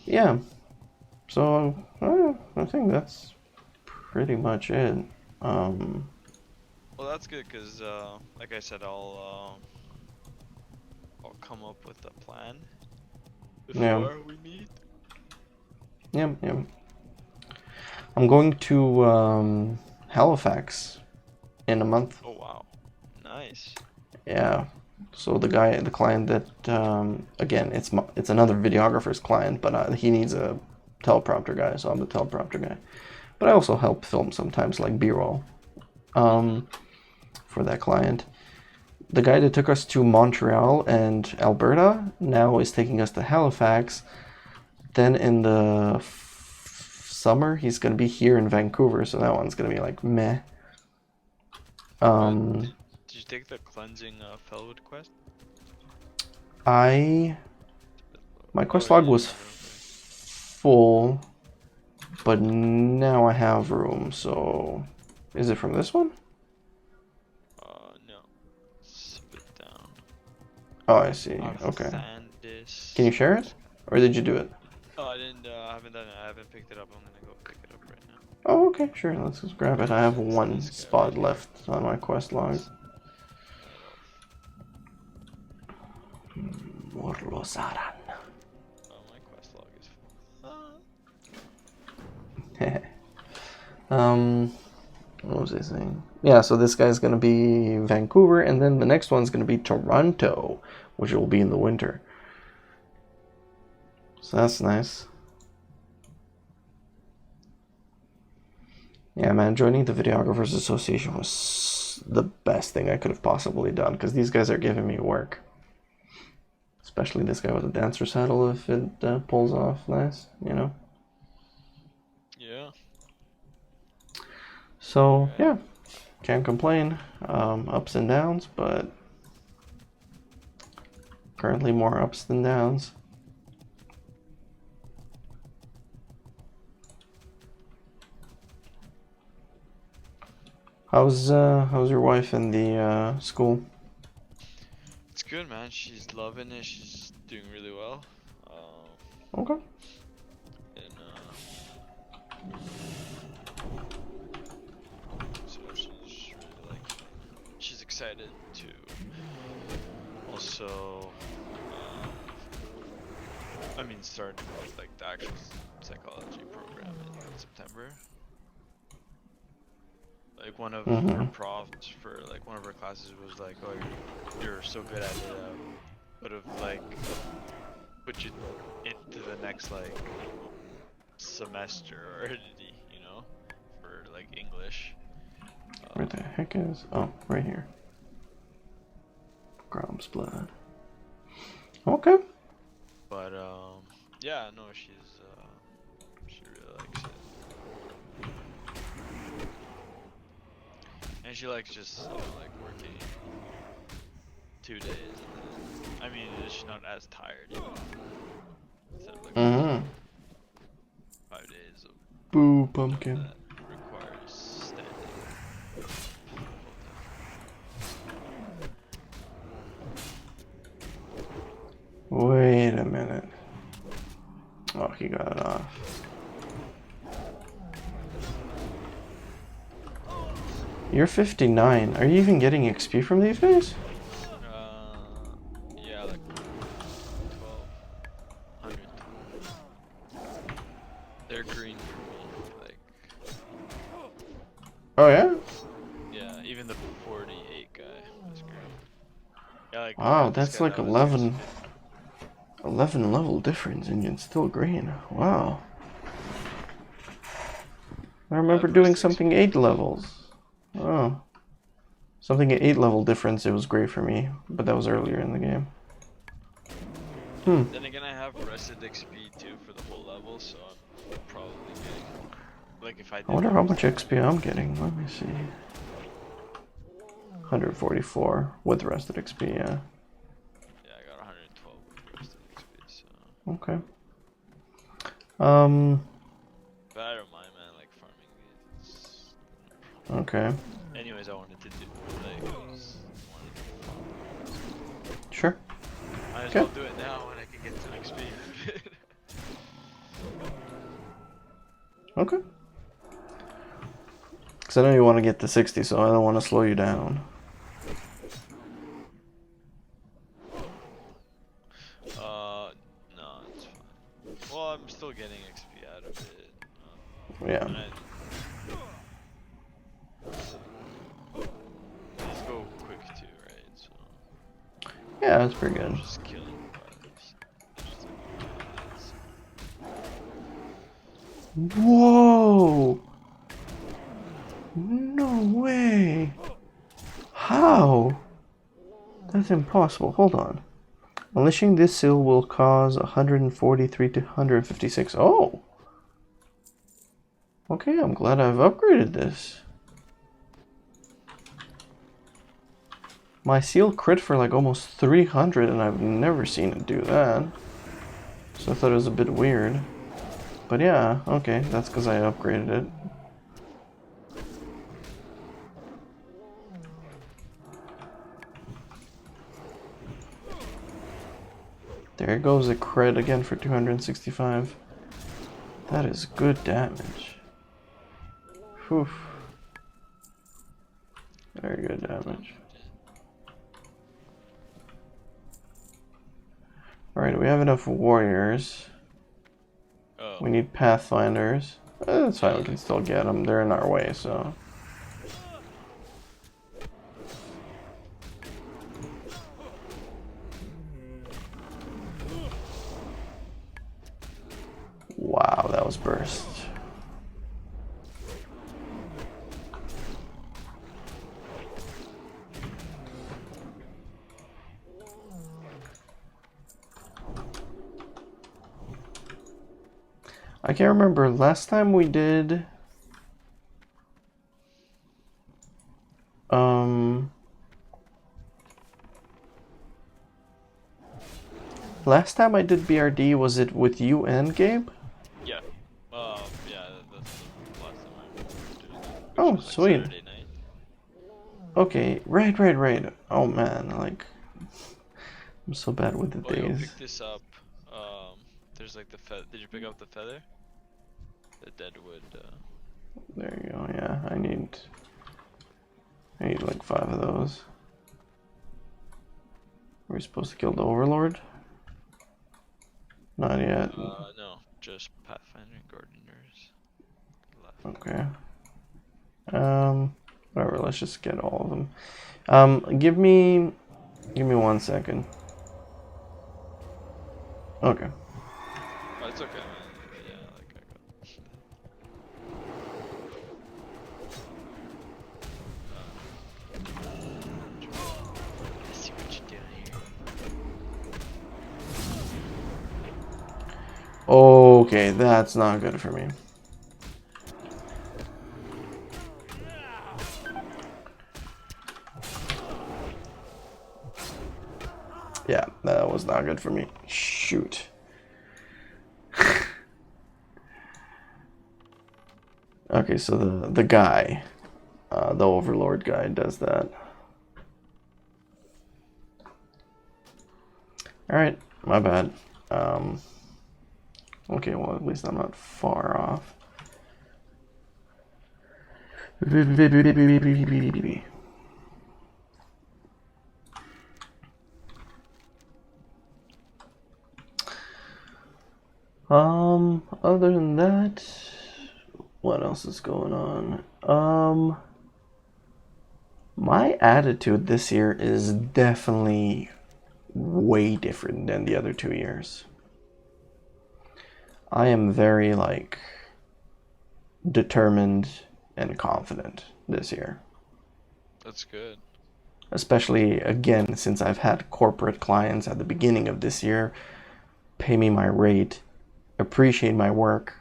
Yeah. So I think that's pretty much it. Well, that's good because, like I said, I'll come up with a plan before we meet. Yeah. I'm going to Halifax in a month. Oh wow, nice. Yeah. So the client that again, it's another videographer's client, but he needs a teleprompter guy, so I'm the teleprompter guy. But I also help film sometimes, like B-roll, for that client. The guy that took us to Montreal and Alberta now is taking us to Halifax. Then in the summer, he's going to be here in Vancouver, so that one's going to be like meh. Um, Did you take the cleansing Felwood quest? my quest Oh, log yeah, was okay. full, but now I have room. So, is it from this one? No. Spit down. Oh, I see. Okay. Sandis. Can you share it, or did you do it? Oh, I didn't. I haven't done it. I haven't picked it up. I'm gonna go pick it up right now. Oh, okay, sure. Let's just grab it. I have It's one this guy spot right here. left on my quest log. Morosaran. Oh, my quest log is full. What was I saying? Yeah, so this guy's gonna be Vancouver, and then the next one's gonna be Toronto, which will be in the winter. So that's nice. Yeah, man, joining the Videographers Association was the best thing I could have possibly done, because these guys are giving me work. Especially this guy with a dancer saddle, if it pulls off nice, you know? Yeah. So, yeah, can't complain. Ups and downs, but currently more ups than downs. How's your wife in the school? It's good, man. She's loving it. She's doing really well. Okay. And so she's really like. She's excited to also. Start like the actual psychology program in September. Like one of her profs for like one of her classes was like, "Oh, you're so good at it. Would have like put you into the next like semester already, you know, for like English." Where the heck is? Oh, right here. Grom's blood. Okay. But yeah, no, she really likes it. And she likes just, like working 2 days. I mean, she's not as tired, you know. Instead of like 5 days of Boo, pumpkin. that requires standing. Wait a minute. Oh, he got it off. You're 59. Are you even getting XP from these guys? Yeah, like 1200. They're green for me, like. Oh yeah? Yeah, even the 48 guy is green. Yeah, like. Wow, this that's guy like now is 11 level difference and it's still green. Wow. I remember doing something 8 levels. Oh. Something at 8 level difference, it was great for me, but that was earlier in the game. Then again, I have rested XP too for the whole level, so I'm probably getting. Like if I did. I wonder how much XP I'm getting. Let me see. 144 with rested XP, yeah. Yeah, I got 112 with rested XP, so. Okay. But I don't mind, man, like farming these. Okay. Anyways, I wanted to do like. Sure. Might as Okay. well do it now when I can get some XP. Okay. Because I know you want to get to 60, so I don't want to slow you down. No, it's fine. Well, I'm still getting XP out of it. Yeah. And these go quick too, right? So Yeah, that's pretty good. I'm just killing bugs. Whoa! No way! How? That's impossible. Hold on. Unleashing this seal will cause 143 to 156. Oh! Okay, I'm glad I've upgraded this. My seal crit for like almost 300 and I've never seen it do that. So I thought it was a bit weird. But yeah, okay, that's because I upgraded it. There goes a crit again for 265. That is good damage. Whew. Very good damage. Alright, we have enough warriors. Oh. We need pathfinders. That's fine, we can still get them. They're in our way, so. Wow, that was burst. I can't remember last time we did last time I did BRD, was it with you and Gabe? Yeah. Yeah, that's the last time I did it. Oh, Which was, like, sweet. Saturday night. Okay, right. Oh man, like I'm so bad with the Oh, yo, days. pick this up. There's like the did you pick up the feather? The deadwood. There you go. Yeah, I need like 5 of those. Are we supposed to kill the Overlord? Not yet. No, just Pathfinder and Gardeners left. Okay. Whatever. Let's just get all of them. Give me 1 second. Okay. Oh, it's okay, man. Yeah, like I got. Let's see what you're doing here. Okay, that's not good for me. Yeah, that was not good for me. Shoot. Okay, so the guy, the Overlord guy does that. Alright, my bad. Okay, well at least I'm not far off. Other than that, what else is going on? My attitude this year is definitely way different than the other 2 years. I am very, like, determined and confident this year. That's good. Especially, again, since I've had corporate clients at the beginning of this year pay me my rate, appreciate my work,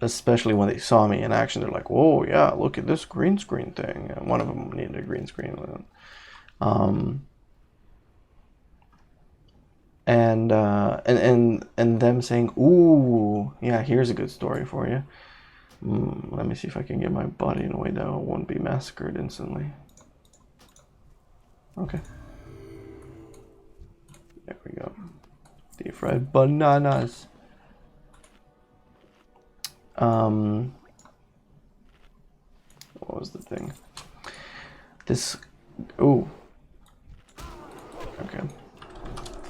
especially when they saw me in action. They're like, whoa, yeah, look at this green screen thing. And one of them needed a green screen. And them saying, ooh, yeah, here's a good story for you. Let me see if I can get my body in a way that I won't be massacred instantly. Okay. There we go. Deep fried bananas. What was the thing? This. Ooh. Okay.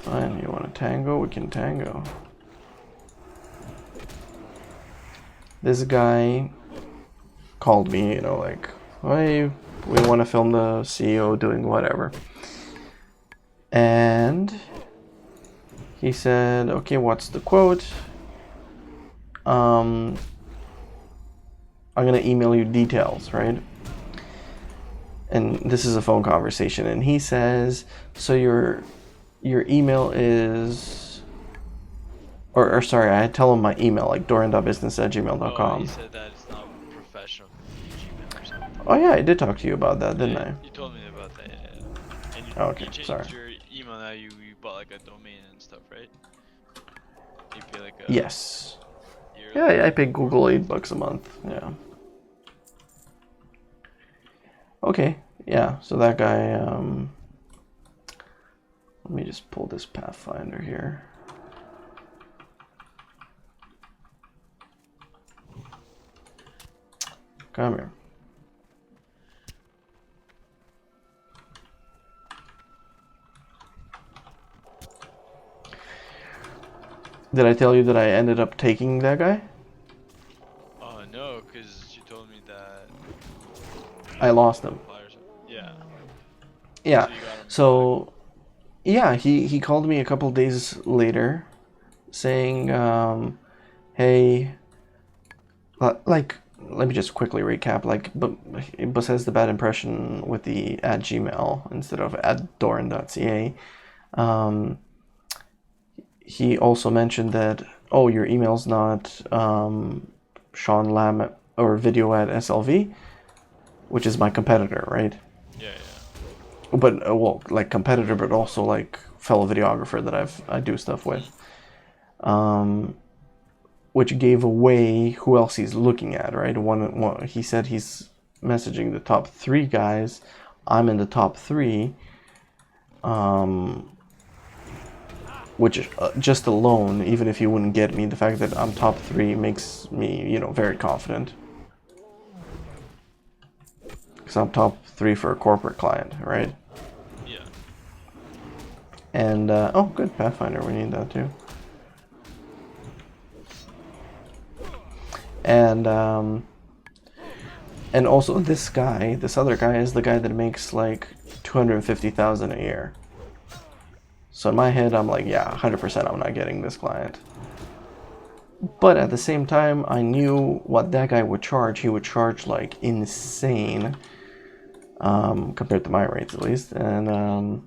Fine. You want to tango? We can tango. This guy called me, you know, like, hey, we want to film the CEO doing whatever. And he said, okay, what's the quote? I'm gonna email you details, right? And this is a phone conversation, and he says, so your email is, or sorry, I tell him my email, like doran.business@gmail.com. Oh, he said that it's not professional Gmail or something. Oh yeah, I did talk to you about that, didn't I? You told me about that. Yeah. Oh, okay, You changed sorry. your email now. You bought like a domain and stuff, right? You pay like a Yes. yearly Yeah, I pay fee Google $8 a month. Yeah. Okay. Yeah. So that guy. Let me just pull this Pathfinder here. Come here. Did I tell you that I ended up taking that guy? No, because you told me that I lost him. Yeah. Yeah. So you got him So yeah, he called me a couple days later, saying, "Hey, like, let me just quickly recap. Like, Bus has the bad impression with the at Gmail instead of at doran.ca. He also mentioned that, oh, your email's not Sean Lam or video at SLV, which is my competitor, right? Yeah. But well, like competitor, but also like fellow videographer that I do stuff with. Which gave away who else he's looking at, right? One he said he's messaging the top 3 guys. I'm in the top 3. Which just alone, even if you wouldn't get me, the fact that I'm top 3 makes me, you know, very confident. Because I'm top 3 for a corporate client, right? Yeah. And oh, good, Pathfinder. We need that too. And also this other guy is the guy that makes like 250,000 a year. So in my head, I'm like, yeah, 100% I'm not getting this client. But at the same time, I knew what that guy would charge. He would charge like insane, compared to my rates at least. And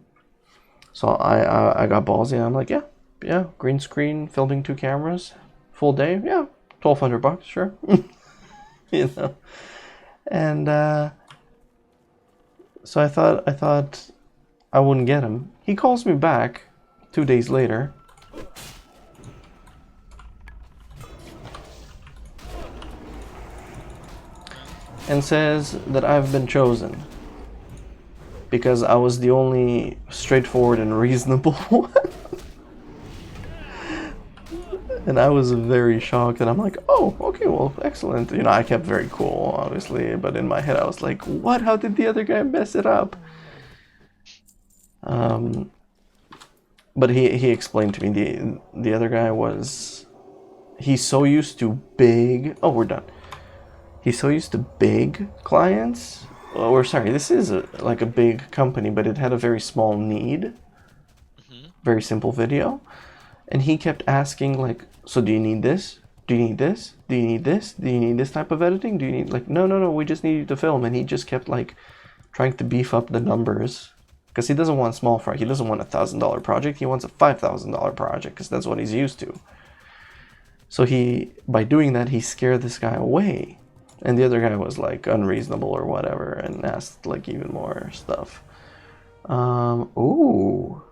so I got ballsy. And I'm like, yeah, green screen, filming 2 cameras, full day, yeah, $1,200, sure. You know. And so I thought I wouldn't get him. He calls me back 2 days later. And says that I've been chosen because I was the only straightforward and reasonable one. And I was very shocked, and I'm like, oh, okay, well, excellent. You know, I kept very cool, obviously, but in my head I was like, what? How did the other guy mess it up? But he explained to me the other guy was, he's so used to big, oh, we're done. He's so used to big clients, or sorry, this is like a big company, but it had a very small need, very simple video. And he kept asking, like, so do you need this? Do you need this? Do you need this? Do you need this type of editing? Do you need, like, no, we just need you to film. And he just kept, like, trying to beef up the numbers. Because he doesn't want small fry. He doesn't want a $1,000 project. He wants a $5,000 project, because that's what he's used to. So by doing that, he scared this guy away. And the other guy was, like, unreasonable or whatever, and asked, like, even more stuff. Ooh.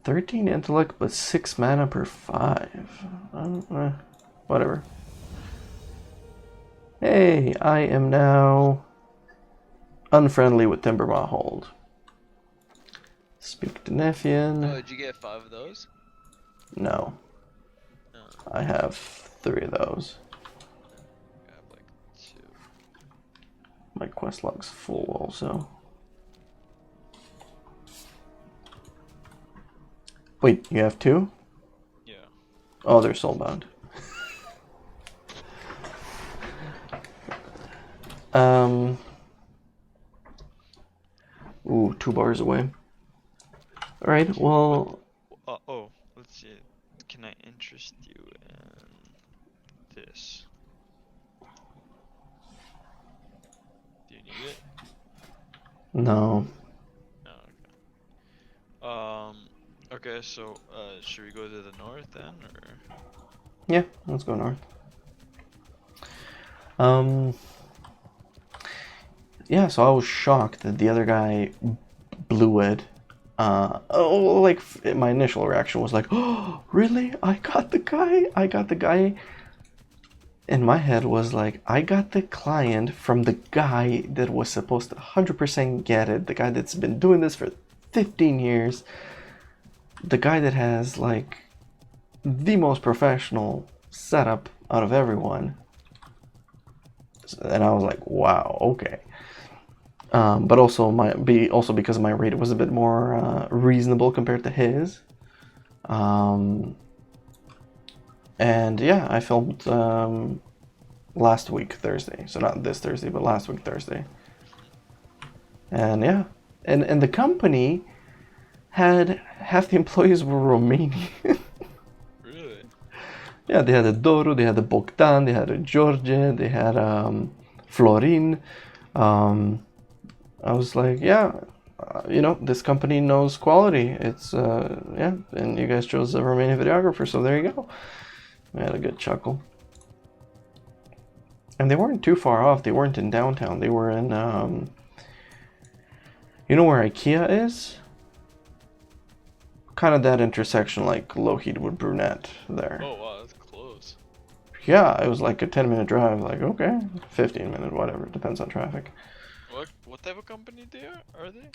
13 intellect, but 6 mana per 5. Whatever. Hey, I am now unfriendly with Timbermaw Hold. Speak to Nephian. Oh, did you get 5 of those? No. No. I have 3 of those. I have like 2. My quest log's full also. Wait, you have 2? Yeah. Oh, they're soulbound. Ooh, 2 bars away. Alright, well... Oh, let's see. Can I interest you in this? Do you need it? No. No, okay. Okay, so, should we go to the north then, or? Yeah, let's go north. yeah, so I was shocked that the other guy blew it. My initial reaction was like, oh, really? I got the guy. In my head was like, I got the client from the guy that was supposed to 100% get it, the guy that's been doing this for 15 years, the guy that has like the most professional setup out of everyone. And I was like, wow, okay. But also because my rate was a bit more reasonable compared to his. And yeah, I filmed last week Thursday, so not this Thursday, but last week Thursday. And yeah, and the company had half the employees were Romanian. Really? Yeah, they had a Doru, they had a Bogdan, they had a George, they had Florin. I was like, yeah, this company knows quality. It's yeah, and you guys chose a Romanian videographer, so there you go. I had a good chuckle. And they weren't too far off. They weren't in downtown. They were in, you know where IKEA is? Kind of that intersection, like Lougheed with Brunette there. Oh wow, that's close. Yeah, it was like a 10-minute drive. Like, okay, 15-minute, whatever. Depends on traffic. What type of company are they?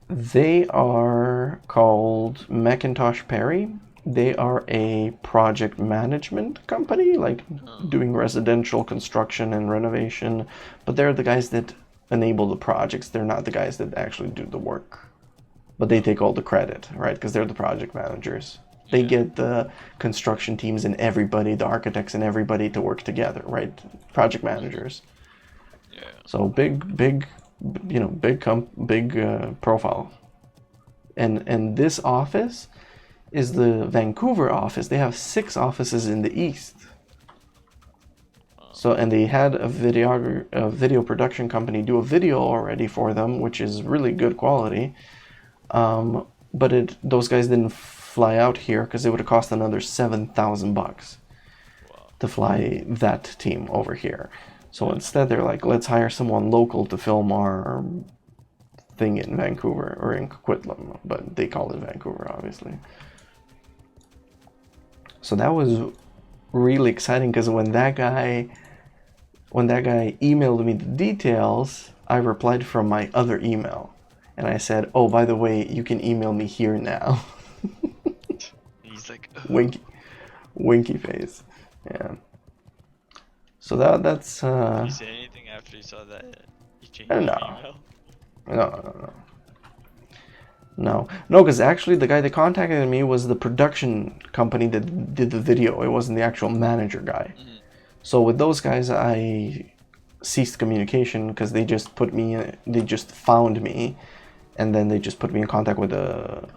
They are called Macintosh Perry. They are a project management company, like doing residential construction and renovation, but they're the guys that enable the projects. They're not the guys that actually do the work, but they take all the credit, right? Because they're the project managers. They get the construction teams and everybody, the architects and everybody to work together, right? Project managers. Yeah. So big profile. And this office is the Vancouver office. They have 6 offices in the east. So, and they had a video production company do a video already for them, which is really good quality. But those guys didn't fly out here because it would have cost another $7,000 to fly that team over here. So instead, they're like, let's hire someone local to film our thing in Vancouver or in Coquitlam, but they call it Vancouver, obviously. So that was really exciting because when that guy emailed me the details, I replied from my other email, and I said, "Oh, by the way, you can email me here now." He's like, winky face. Yeah. So that's. Did you say anything after you saw that? You changed your email? No, because actually the guy that contacted me was the production company that did the video. It wasn't the actual manager guy. Mm-hmm. So with those guys, I ceased communication because they just found me, and then they just put me in contact with the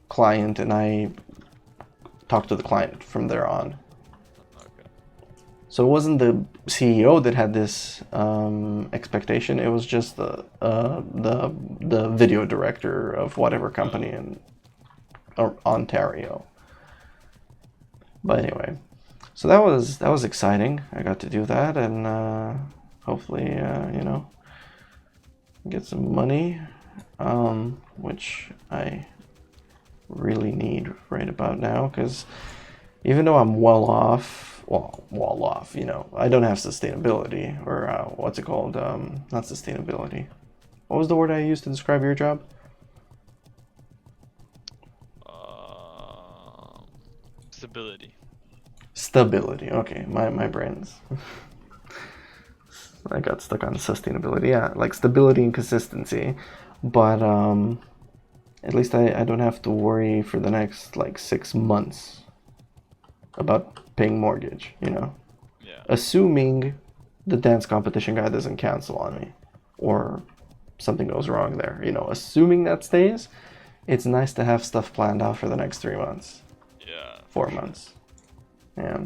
client, and I talked to the client from there on. Okay. So it wasn't the CEO that had this expectation. It was just the video director of whatever company in Ontario. But anyway, so that was exciting. I got to do that, and hopefully, get some money, which I really need right about now, because even though I'm well off, I don't have sustainability, or what's it called? Not sustainability. What was the word I used to describe your job? Stability. Stability. Okay, my brain's. I got stuck on sustainability. Yeah, like stability and consistency, but at least I don't have to worry for the next 6 months about paying mortgage, Yeah. Assuming the dance competition guy doesn't cancel on me or something goes wrong there, assuming that stays, it's nice to have stuff planned out for the next 3 months. Yeah. 4 months. Yeah.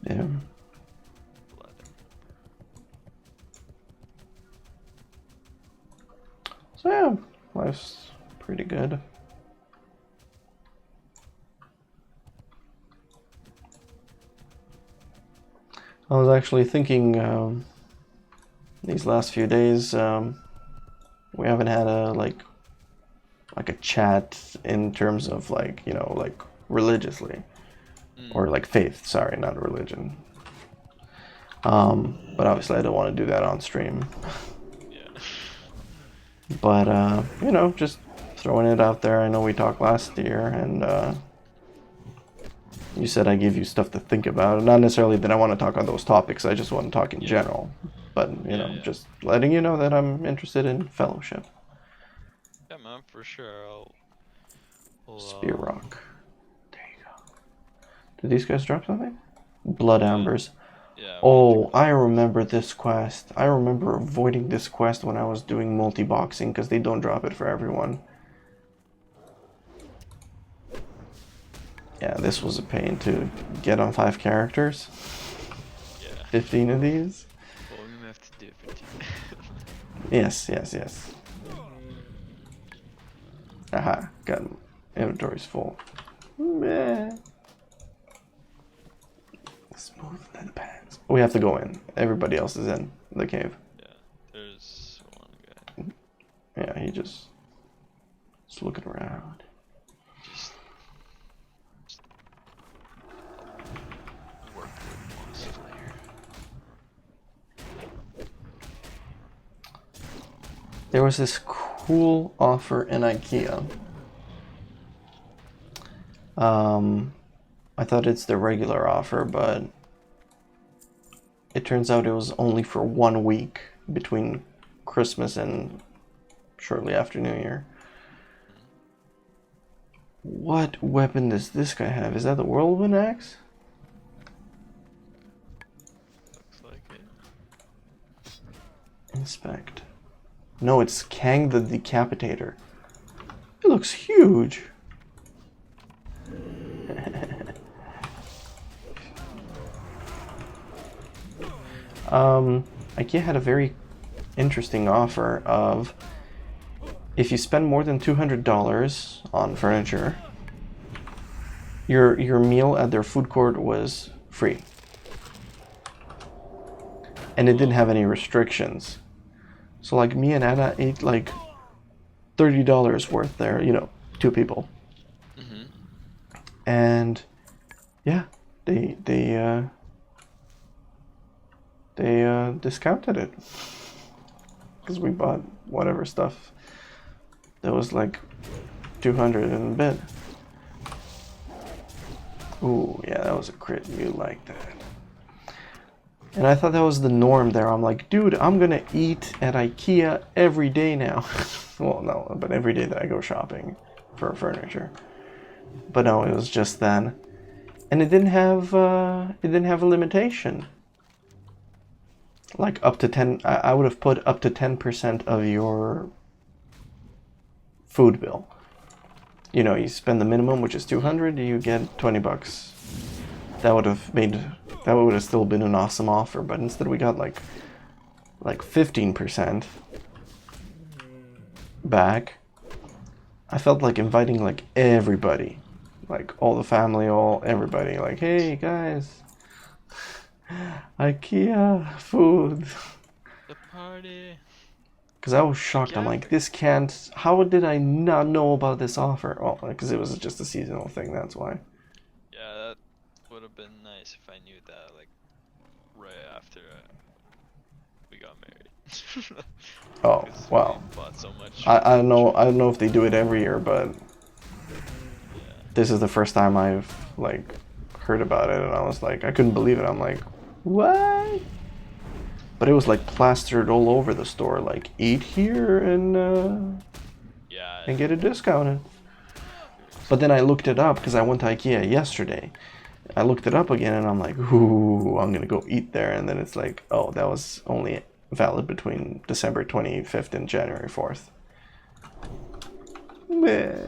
Yeah. So yeah, life's pretty good. I was actually thinking these last few days we haven't had a like a chat in terms of like, you know, like religiously or like faith, sorry, not religion. But obviously I don't want to do that on stream. Yeah. But you know, just throwing it out there. I know we talked last year and you said I give you stuff to think about. Not necessarily that I want to talk on those topics, I just want to talk in general. But, you know, just letting you know that I'm interested in fellowship. Yeah, man, for sure. I'll Spear rock. There you go. Did these guys drop something? Blood ambers. Yeah. Oh, I remember this quest. I remember avoiding this quest when I was doing multi-boxing because they don't drop it for everyone. Yeah, this was a pain to get on 5 characters. Yeah. 15 of these. Well, we may have to do it for 2. Yes, yes, yes. Aha, got him. Inventory's full. Meh. Smooth than pants. We have to go in. Everybody else is in the cave. Yeah, there's one guy. Yeah, he just looking around. Just work with Moss Slayer. There was this cool offer in IKEA. I thought it's the regular offer, but it turns out it was only for 1 week between Christmas and shortly after New Year. What weapon does this guy have? Is that the Whirlwind Axe? Looks like it. Inspect. No, it's Kang the Decapitator. It looks huge. IKEA had a very interesting offer of if you spend more than $200 on furniture, your meal at their food court was free. And it didn't have any restrictions. So like me and Anna ate like $30 worth there, you know, 2 people. Mm-hmm. And yeah, they discounted it because we bought whatever stuff that was like 200 and a bit. Ooh, yeah, that was a crit. You like that. And I thought that was the norm there. I'm like, dude, I'm gonna eat at IKEA every day now. Well, no, but every day that I go shopping for furniture. But no, it was just then. And it didn't have a limitation. Like up to 10, I would have put up to 10% of your food bill. You know, you spend the minimum, which is 200, you get 20 bucks. That would have still been an awesome offer, but instead we got like 15% back. I felt like inviting like everybody, like all the family, everybody, like, hey guys, IKEA food. The party. Because I was shocked. I'm like, this can't. How did I not know about this offer? Oh, because it was just a seasonal thing. That's why. Yeah, that would have been nice if I knew that, like, right after we got married. Oh, 'Cause wow. we bought so much. I don't know. I don't know if they do it every year, but this is the first time I've like heard about it, and I was like, I couldn't believe it. I'm like, what? But it was like plastered all over the store, like eat here and get it discounted. But then I looked it up because I went to IKEA yesterday. I looked it up again and I'm like, ooh, I'm gonna go eat there. And then it's like, oh, that was only valid between December 25th and January 4th. Meh.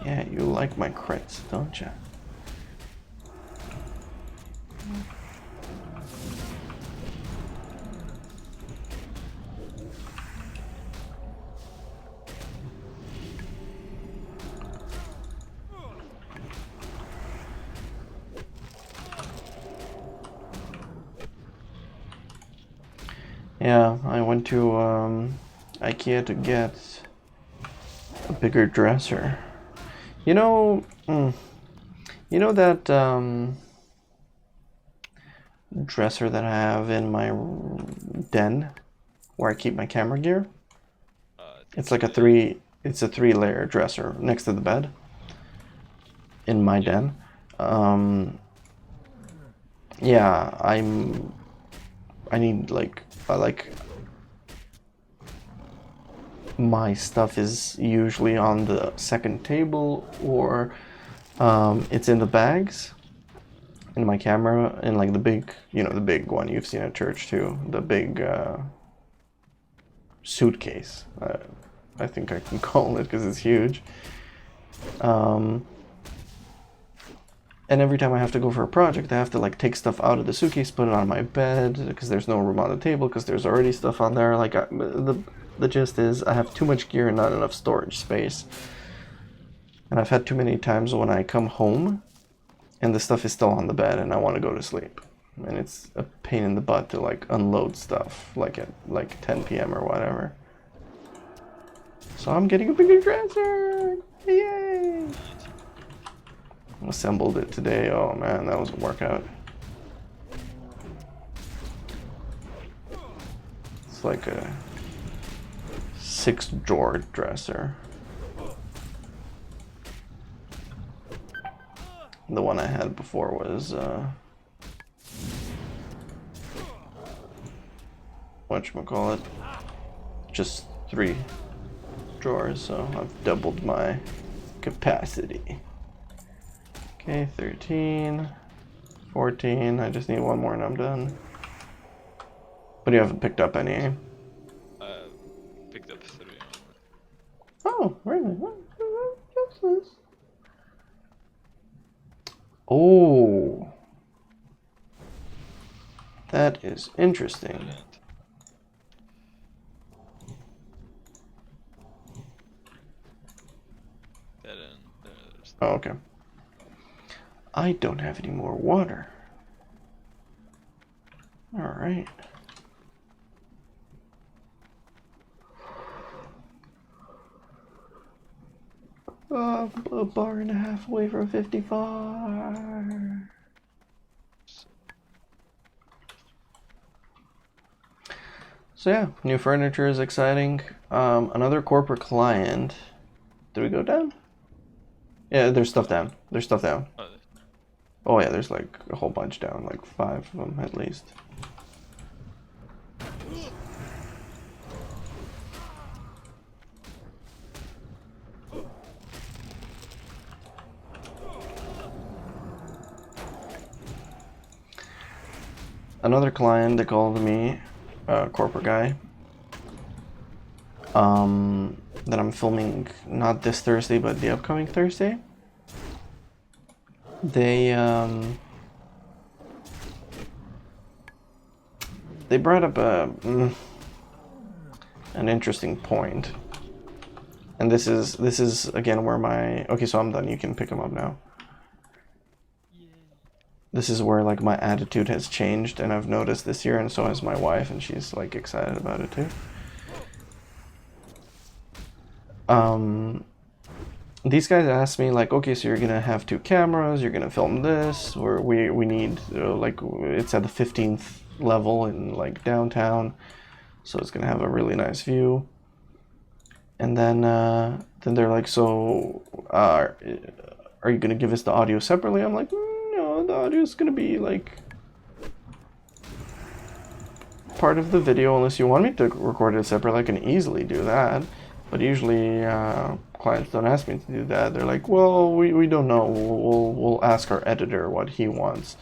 Yeah, you like my crits, don't you? Yeah, I went to IKEA to get a bigger dresser. You know, you know that dresser that I have in my den where I keep my camera gear? It's like it's a 3-layer dresser next to the bed in my den. Yeah, I need my stuff is usually on the second table, or it's in the bags in my camera, in like the big, you know, the big one you've seen at church too, the big suitcase, I think I can call it, because it's huge. And every time I have to go for a project, I have to like take stuff out of the suitcase, put it on my bed, because there's no room on the table, because there's already stuff on there. Like the gist is, I have too much gear and not enough storage space. And I've had too many times when I come home and the stuff is still on the bed and I want to go to sleep. And it's a pain in the butt to like unload stuff like at like 10 p.m. or whatever. So I'm getting a bigger dresser! Yay! Assembled it today. Oh man, that was a workout. It's like a 6-drawer dresser. The one I had before was whatchamacallit, just 3 drawers, so I've doubled my capacity. Okay, 13, 14, I just need one more and I'm done. But you haven't picked up any? Picked up 3. Oh, really? That's nice. Oh, that is interesting. Oh, okay. I don't have any more water. All right. Oh, a bar and a half away from 55. So yeah, new furniture is exciting. Another corporate client. Did we go down? Yeah, there's stuff down. There's stuff down. Oh yeah, there's like a whole bunch down, like 5 of them at least. Another client that called me, a corporate guy, that I'm filming not this Thursday but the upcoming Thursday. They brought up an interesting point, and this is again where my okay, so I'm done. You can pick them up now. This is where like my attitude has changed, and I've noticed this year, and so has my wife, and she's like excited about it too. These guys asked me like, okay, so you're gonna have 2 cameras, you're gonna film this, or we need like it's at the 15th level in like downtown, so it's gonna have a really nice view. And then they're like, so are you gonna give us the audio separately? I'm like, no, the audio is gonna be like part of the video. Unless you want me to record it separately, I can easily do that. But usually clients don't ask me to do that. They're like, well, we don't know. We'll ask our editor what he wants.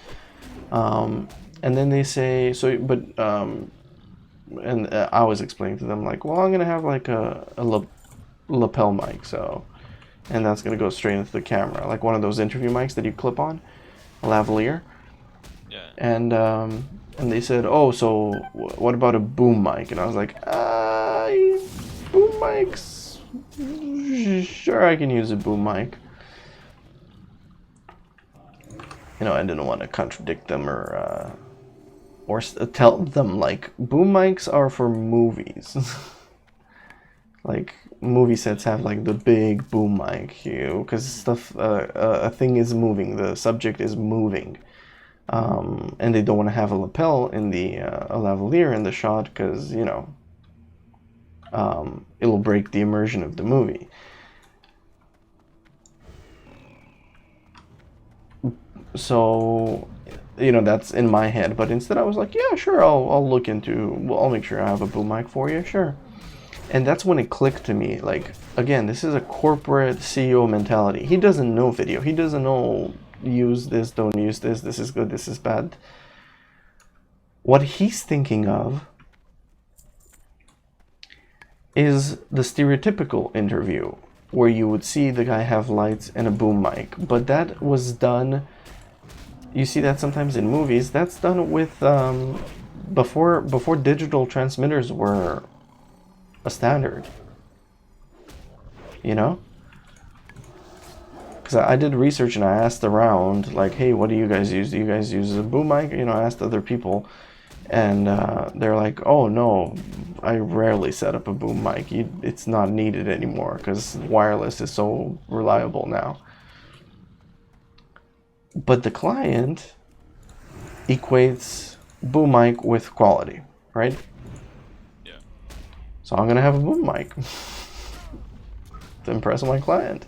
And then they say, so, but, and I was explaining to them like, well, I'm gonna have like a lapel mic, so, and that's gonna go straight into the camera, like one of those interview mics that you clip on, a lavalier. Yeah. And they said, oh, so what about a boom mic? And I was like, boom mics, sure, I can use a boom mic. You know, I didn't want to contradict them or or tell them like boom mics are for movies. Like movie sets have like the big boom mic, because stuff, a thing is moving, the subject is moving, and they don't want to have a lapel in the a lavalier in the shot because it'll break the immersion of the movie. So that's in my head, but instead I was like, yeah, sure, I'll look into, well, I'll make sure I have a boom mic for you, sure. And that's when it clicked to me, like, again, this is a corporate CEO mentality. He doesn't know video. He doesn't know use this, don't use this, this is good, this is bad. What he's thinking of is the stereotypical interview where you would see the guy have lights and a boom mic. But that was done, you see that sometimes in movies, that's done with, before digital transmitters were a standard, because I did research and I asked around, like, hey, what do you guys use? Do you guys use a boom mic? I asked other people, and they're like, oh no, I rarely set up a boom mic. It's not needed anymore because wireless is so reliable now. But the client equates boom mic with quality, right? So I'm gonna have a boom mic to impress my client,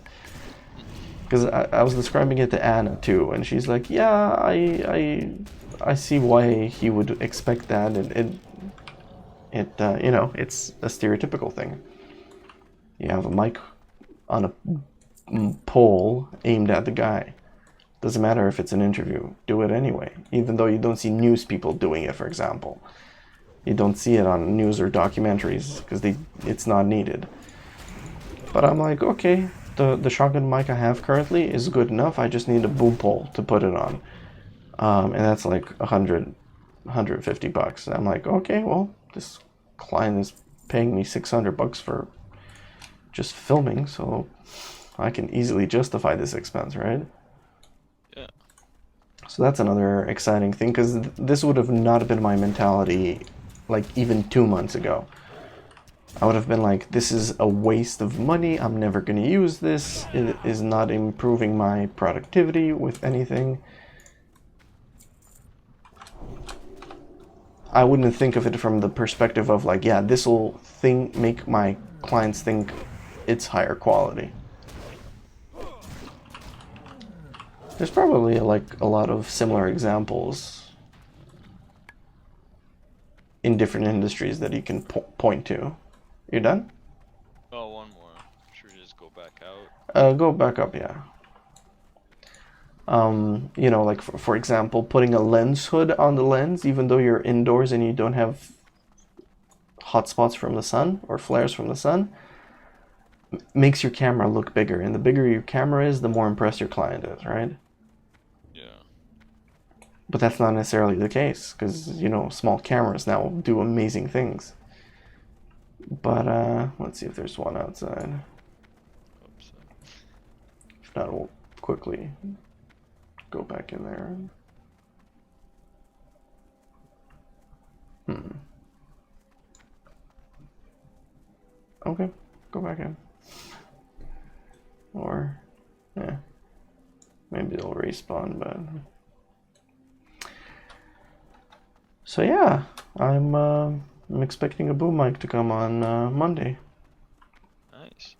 because I was describing it to Anna too, and she's like, "Yeah, I see why he would expect that, and it's a stereotypical thing. You have a mic on a pole aimed at the guy. Doesn't matter if it's an interview. Do it anyway, even though you don't see news people doing it, for example." You don't see it on news or documentaries because it's not needed. But I'm like, okay, the shotgun mic I have currently is good enough. I just need a boom pole to put it on, and that's like $150. I'm like, okay, well, this client is paying me $600 for just filming, so I can easily justify this expense, right? Yeah. So that's another exciting thing, because this would have not been my mentality like even 2 months ago. I would have been like, this is a waste of money, I'm never going to use this, it is not improving my productivity with anything. I wouldn't think of it from the perspective of like, yeah, this will make my clients think it's higher quality. There's probably like a lot of similar examples in different industries that you can point to. You done? Oh, one more. Should we just go back out? Go back up, yeah. Like for example, putting a lens hood on the lens, even though you're indoors and you don't have hot spots from the sun or flares from the sun, makes your camera look bigger. And the bigger your camera is, the more impressed your client is, right? But that's not necessarily the case, because, small cameras now do amazing things. But, let's see if there's one outside. If not, we'll quickly go back in there. Okay, go back in. Or, yeah. Maybe it'll respawn, but... So yeah, I'm expecting a boom mic to come on Monday. Nice.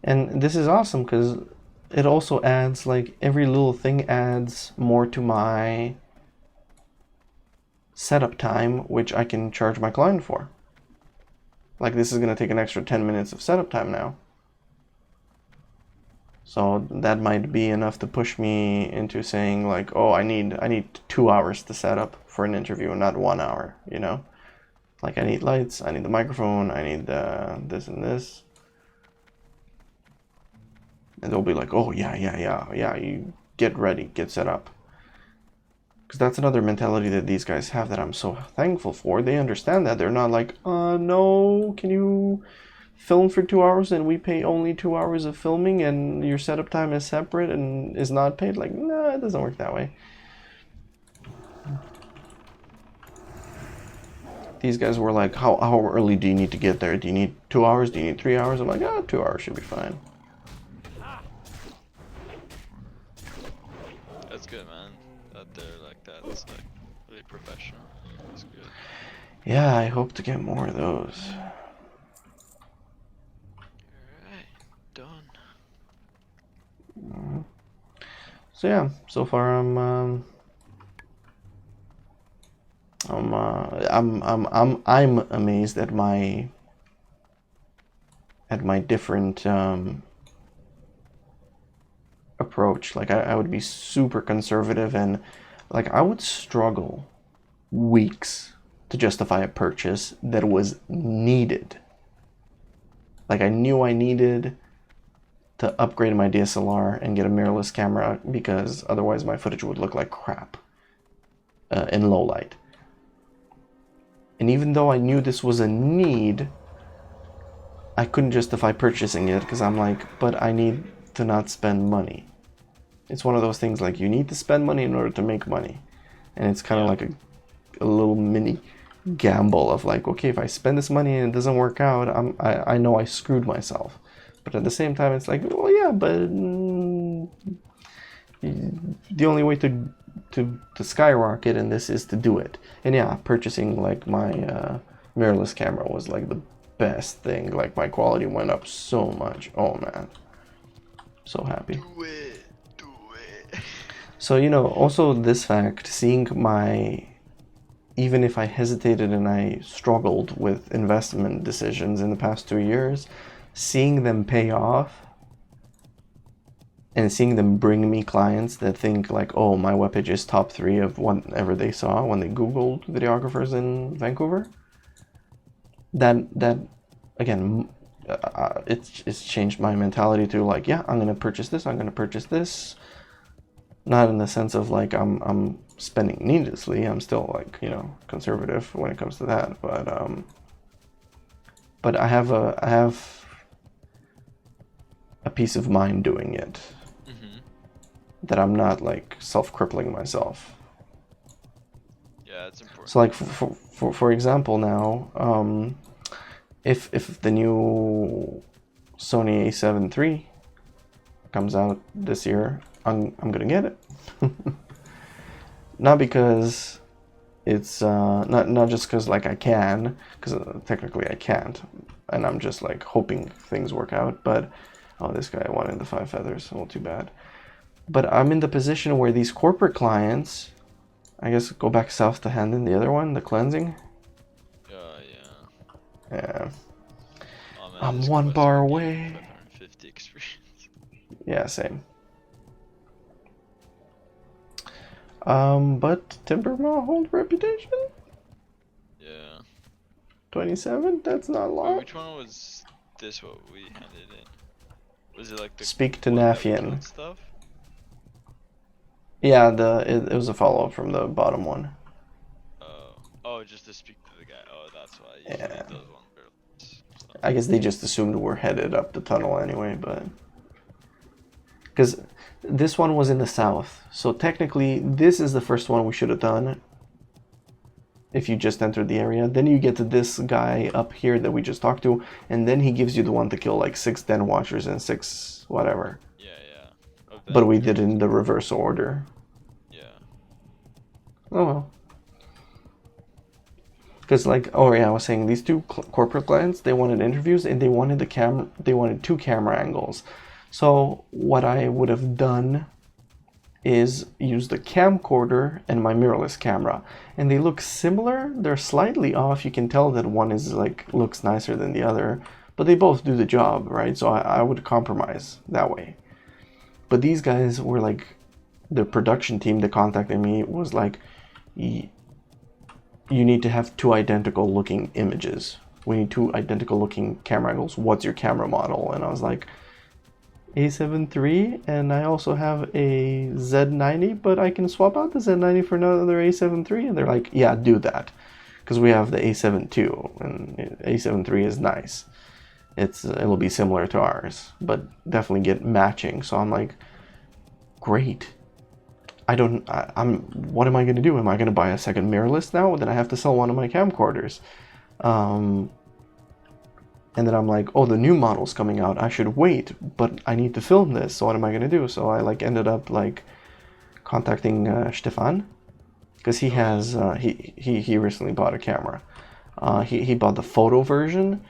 And this is awesome because it also adds, like, every little thing adds more to my setup time, which I can charge my client for. Like, this is going to take an extra 10 minutes of setup time now. So that might be enough to push me into saying, like, oh, I need 2 hours to set up for an interview, not 1 hour, Like, I need lights, I need the microphone, I need this and this. And they'll be like, oh, yeah, you get ready, get set up. Because that's another mentality that these guys have that I'm so thankful for. They understand that. They're not like, no, can you film for 2 hours and we pay only 2 hours of filming and your setup time is separate and is not paid? Like, no, it doesn't work that way. these guys were like, how early do you need to get there? Do you need 2 hours? Do you need 3 hours? I'm like, 2 hours should be fine. That's good, man. That they're like that. It's like really professional. That's good. Yeah, I hope to get more of those. Alright, done. So yeah, so far I'm amazed at my different approach. Like I would be super conservative, and like I would struggle weeks to justify a purchase that was needed. Like I knew I needed to upgrade my DSLR and get a mirrorless camera because otherwise my footage would look like crap in low light. And even though I knew this was a need, I couldn't justify purchasing it because I'm like, but I need to not spend money. It's one of those things like you need to spend money in order to make money. And it's kind of like a little mini gamble of like, okay, if I spend this money and it doesn't work out, I know I screwed myself. But at the same time, it's like, well, yeah, but the only way to skyrocket in this is to do it. And yeah, purchasing like my mirrorless camera was like the best thing. Like my quality went up so much. Oh man, so happy. Do it. So, you know, also this fact, seeing my, even if I hesitated and I struggled with investment decisions in the past 2 years, seeing them pay off and seeing them bring me clients that think like, oh, my webpage is top 3 of whatever they saw when they Googled videographers in Vancouver. That again, it's changed my mentality to like, yeah, I'm gonna purchase this. I'm gonna purchase this. Not in the sense of like I'm spending needlessly. I'm still like, you know, conservative when it comes to that. But I have a peace of mind doing it. That I'm not like self-crippling myself. Yeah, it's important. So like for example now, if the new Sony A7 III comes out this year, I'm gonna get it. Not because it's not just because like I can, because technically I can't, and I'm just like hoping things work out. But oh, this guy wanted the 5 feathers. Well, too bad. But I'm in the position where these corporate clients, I guess go back south to hand in the other one, the cleansing. Yeah. Oh, man, I'm 1 bar away. 550 experience. Yeah, same. But Timbermaw hold reputation? Yeah. 27? That's not a Wait, lot. which one was this? What we handed in? Was it like the Speak to one that we Nafian. killed stuff? Yeah, it was a follow-up from the bottom one. Oh, just to speak to the guy. Oh, that's why. Usually Yeah. those ones are so. I guess they just assumed we're headed up the tunnel anyway, but... Because this one was in the south, so technically this is the first one we should have done if you just entered the area. Then you get to this guy up here that we just talked to, and then he gives you the one to kill like 6 den watchers and 6 whatever. Yeah. But we did it in the reverse order. Yeah. Oh well. Because like, oh yeah, I was saying these 2 corporate clients, they wanted interviews and they wanted they wanted 2 camera angles. So what I would have done is use the camcorder and my mirrorless camera, and they look similar. They're slightly off. You can tell that one is like looks nicer than the other, but they both do the job, right? So I would compromise that way. But these guys were like, the production team that contacted me was like, you need to have 2 identical looking images. We need 2 identical looking camera angles. What's your camera model? And I was like, A7 III, and I also have a Z90, but I can swap out the Z90 for another A7 III. And they're like, yeah, do that. Because we have the A7 II, and A7 III is nice. It'll be similar to ours, but definitely get matching. So I'm like, great. what am I going to do? Am I going to buy a second mirrorless now? Then I have to sell one of my camcorders. And then I'm like, oh, the new model's coming out. I should wait, but I need to film this. So what am I going to do? So I like ended up like contacting Stefan, because he has he recently bought a camera. He bought the photo version,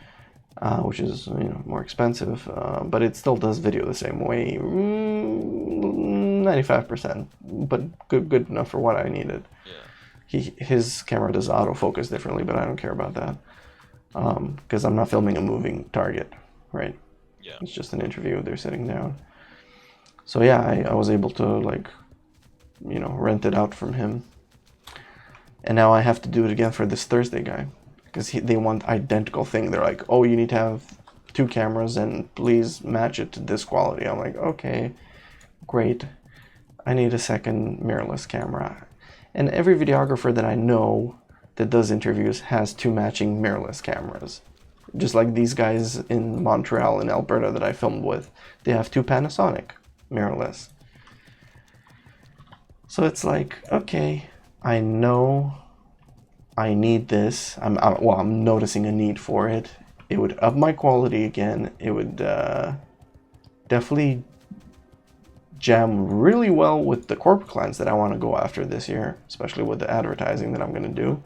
which is more expensive, but it still does video the same way, 95%, but good enough for what I needed. Yeah. His camera does autofocus differently, but I don't care about that, because I'm not filming a moving target, right? Yeah. It's just an interview. They're sitting down. So yeah, I was able to like, rent it out from him. And now I have to do it again for this Thursday guy, because they want identical thing. They're like, oh, you need to have 2 cameras and please match it to this quality. I'm like, okay, great. I need a second mirrorless camera. And every videographer that I know that does interviews has 2 matching mirrorless cameras. Just like these guys in Montreal and Alberta that I filmed with, they have 2 Panasonic mirrorless. So it's like, okay, I know I need this. I'm noticing a need for it. It would up my quality again. It would definitely jam really well with the corporate clients that I want to go after this year, especially with the advertising that I'm going to do.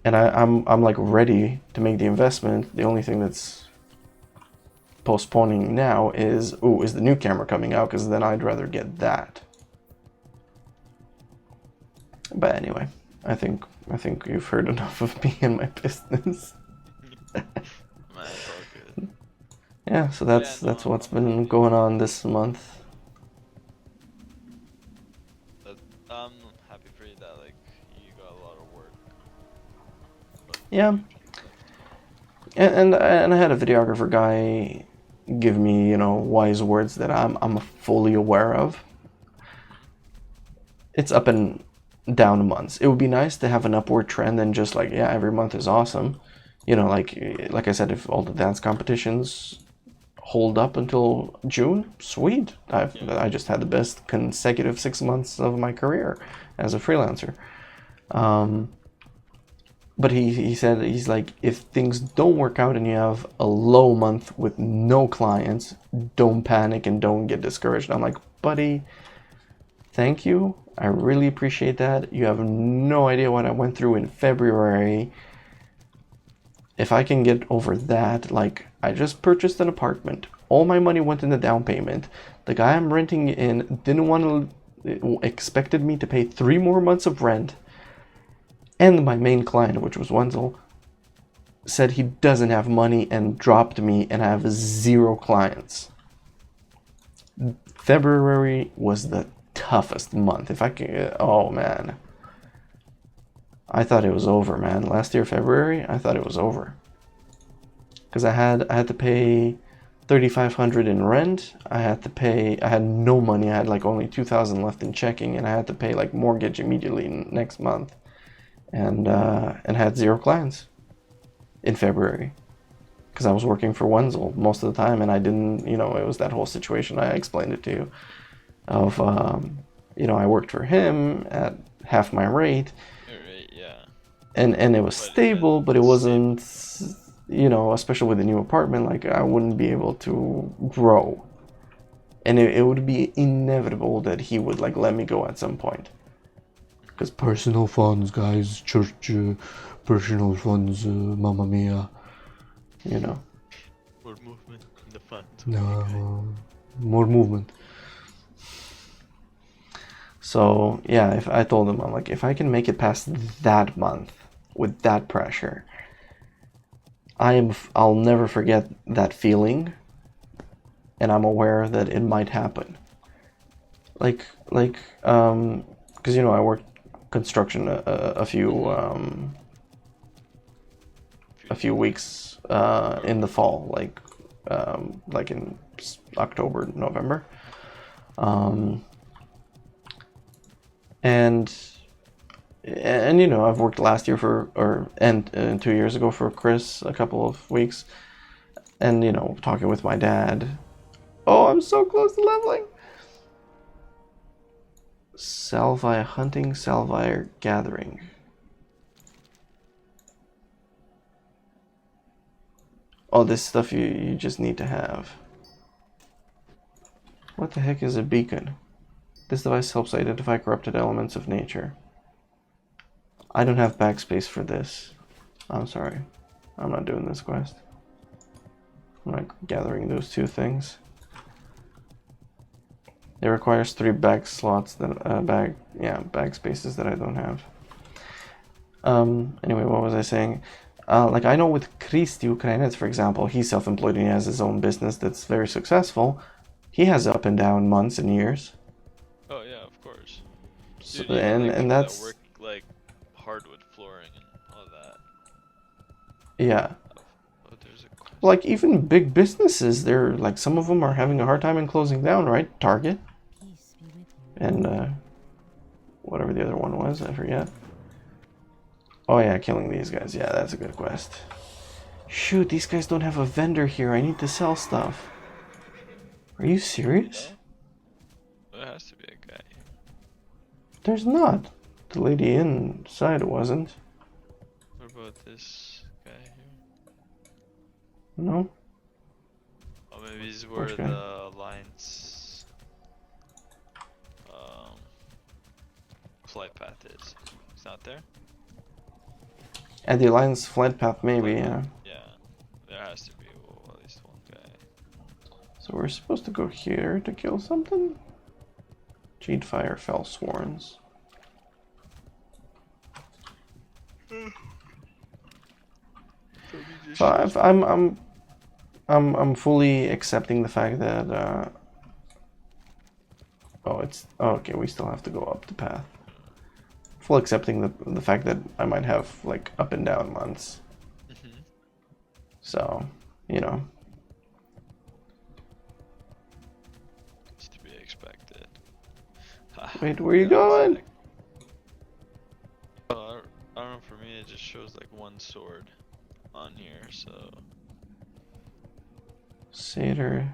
And I'm like ready to make the investment. The only thing that's postponing now is the new camera coming out, because then I'd rather get that. But anyway, I think you've heard enough of me and my business. Man, it's all good. Yeah, so that's what's been going on this month. But I'm happy for you that like you got a lot of work. But Yeah. And I had a videographer guy give me, wise words that I'm fully aware of. It's up and down months. It would be nice to have an upward trend and just like, yeah, every month is awesome. Like I said, if all the dance competitions hold up until June, sweet. I just had the best consecutive 6 months of my career as a freelancer. But he said, he's like, if things don't work out and you have a low month with no clients, don't panic and don't get discouraged. I'm like, buddy, thank you. I really appreciate that. You have no idea what I went through in February. If I can get over that, like, I just purchased an apartment. All my money went in the down payment. The guy I'm renting in expected me to pay 3 more months of rent. And my main client, which was Wenzel, said he doesn't have money and dropped me, and I have 0 clients. February was the toughest month. If I can, oh man. I thought it was over, man. Last year, February, I thought it was over. Because I had to pay $3,500 in rent. I had no money. I had like only $2,000 left in checking, and I had to pay like mortgage immediately next month. And had 0 clients in February, because I was working for Wenzel most of the time, and I didn't, it was that whole situation I explained it to you of, I worked for him at half my rate, yeah. And it was stable, but it wasn't, especially with the new apartment, like I wouldn't be able to grow, and it would be inevitable that he would like let me go at some point. Because personal funds, guys, church, personal funds, mamma mia, More movement in the fund. No, more movement. So, yeah, if I told him, I'm like, if I can make it past that month with that pressure, I'll never forget that feeling, and I'm aware that it might happen. Because, I worked construction a few weeks in the fall, like in October, November, and I've worked last year and 2 years ago for Chris a couple of weeks, and talking with my dad, oh, I'm so close to leveling. Salvia hunting, Salvia gathering. Oh, this stuff you just need to have. What the heck is a beacon? This device helps identify corrupted elements of nature. I don't have backspace for this. I'm sorry. I'm not doing this quest. I'm not gathering those two things. It requires 3 bag slots that bag spaces that I don't have. Anyway, what was I saying? Like I know with Kristi Ukrainets, for example, he's self-employed and he has his own business that's very successful. He has up and down months and years. Oh yeah, of course. So, Dude, even, and that's that work, like hardwood flooring and all that. yeah. Oh, there's a question. Like even big businesses, they're like some of them are having a hard time in closing down, right? Target Peace be with you. and whatever the other one was, I forget. Oh yeah, killing these guys. Yeah, that's a good quest. Shoot, these guys don't have a vendor here. I need to sell stuff. Are you serious? There has to be a guy here. There's not. The lady inside wasn't. What about this guy here? No? Oh, maybe this is where Which guy? the Alliance flight path is. It's not there? At the Alliance flight path, maybe, yeah. Yeah, there has to be at least one guy. So we're supposed to go here to kill something? Cheatfire fell sworns. So I'm fully accepting the fact that okay, we still have to go up the path. Full accepting the fact that I might have like up and down months. So, you know. It's to be expected. Wait, where you going? I don't know, for me it just shows like one sword on here, so... Satyr,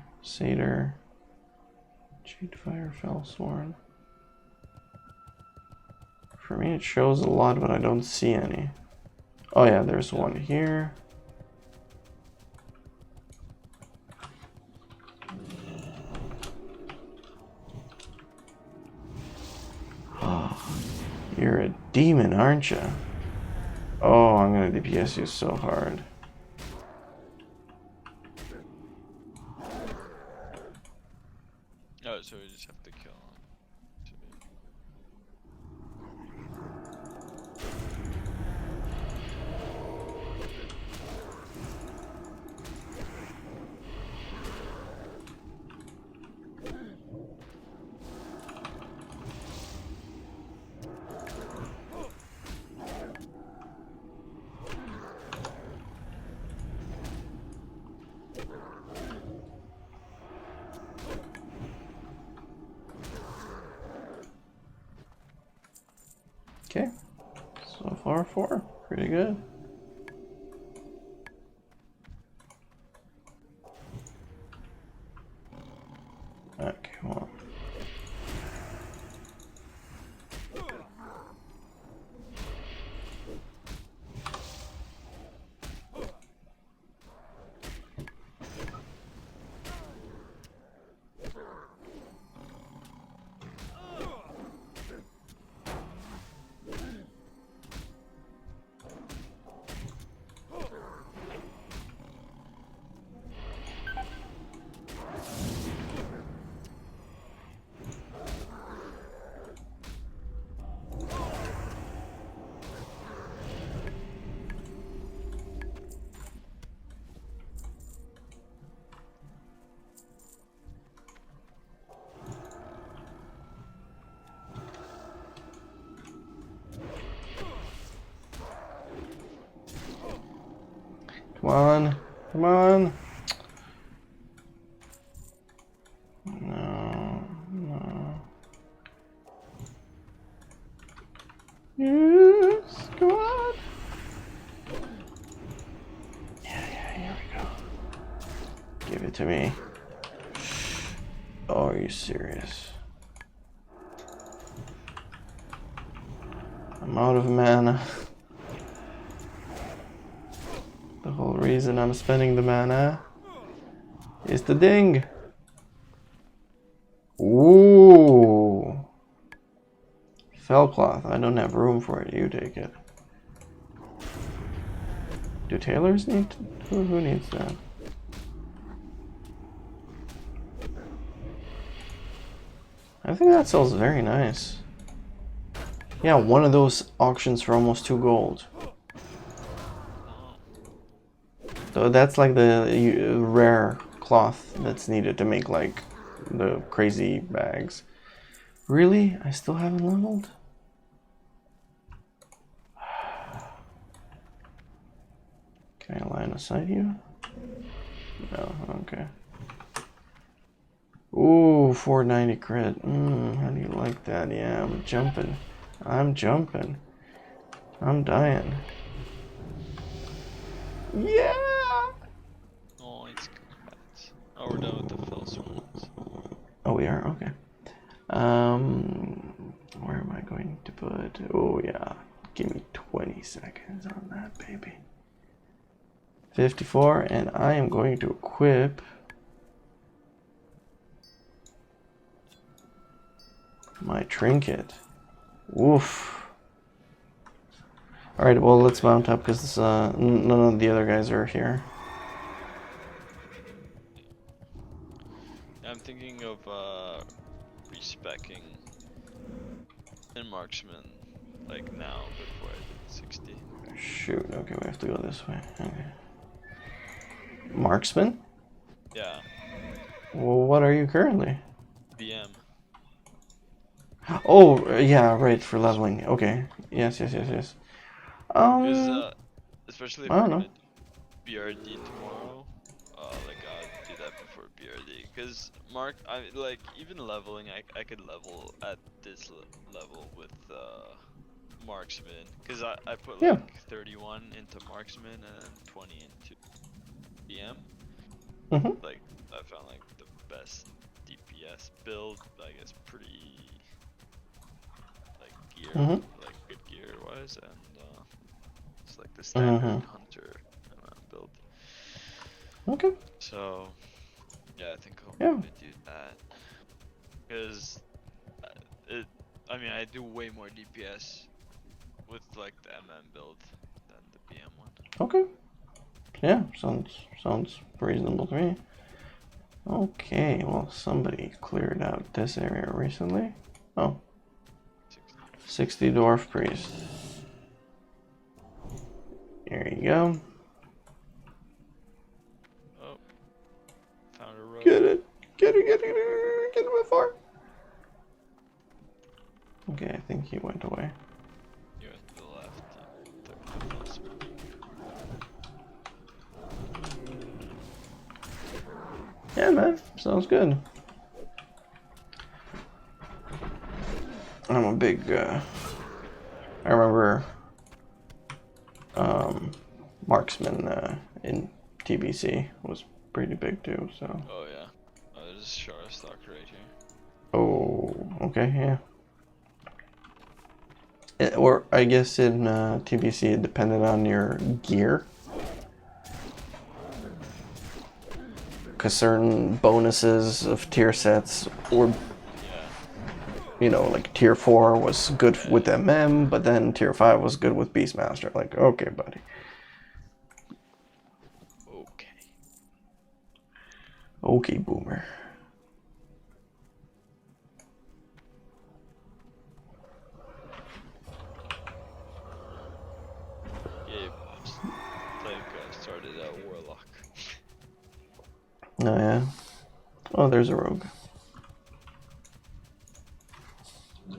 Cheatfire Fellsworn. For me it shows a lot, but I don't see any. Oh yeah, there's one here. Oh, you're a demon, aren't you? Oh, I'm gonna DPS you so hard. Oh, so we just have to kill him. Okay, so far 4, pretty good. Okay, well. Come on, come on. No, no. Yes, come on. Yeah, here we go. Give it to me. Oh, are you serious? I'm out of mana. The whole reason I'm spending the mana is the ding. Ooh. Fellcloth. I don't have room for it. You take it. Do tailors need to, who needs that? I think that sells very nice. Yeah, one of those auctions for almost 2 gold. So that's like the rare cloth that's needed to make like the crazy bags. Really? I still haven't leveled? Can I line of sight you? No, okay. Ooh, 490 crit. How do you like that? Yeah, I'm jumping. I'm jumping. I'm dying. Yeah! Oh, it's good. Oh, we're done with the Fells ones. Oh, we are? Okay. Where am I going to put? Oh, yeah. Give me 20 seconds on that, baby. 54, and I am going to equip my trinket. Woof. Alright, well, let's mount up because none of the other guys are here. I'm thinking of respecking in marksman like now before I did 60. Shoot, okay, we have to go this way. Okay. Marksman? Yeah, Well, what are you currently? BM. Oh, yeah, right, for leveling. Okay. Yes. Because especially if I we're don't know. gonna do BRD tomorrow, like I'll do that before BRD. Because like even leveling, I could level at this level with marksman. Because I put Yeah. like 31 into marksman and 20 into BM. Mm-hmm. Like I found like the best DPS build. I guess pretty like gear, like good gear wise, and it's like the standard hunter build. Okay. So yeah, I think I'll Yeah. probably do that because I mean, I do way more DPS with like the MM build than the BM one. Okay. Yeah, sounds reasonable to me. Okay, well, somebody cleared out this area recently. Oh. 60 dwarf priest. There you go. Oh, found a road. Get it. Get it before. Okay, I think he went away. You went to the left. Took the plus. Yeah, man, sounds good. I'm a big, I remember, marksman, in TBC was pretty big too, so. Oh yeah. Oh, there's a shard stock right here. Oh, okay, yeah. Or I guess in TBC it depended on your gear. Because certain bonuses of tier sets were, you know, like tier 4 was good with MM, but then tier 5 was good with Beastmaster. Like, okay, buddy. Okay. Okay, boomer. Gabe, like started at Warlock. Oh, yeah. Oh, there's a rogue. I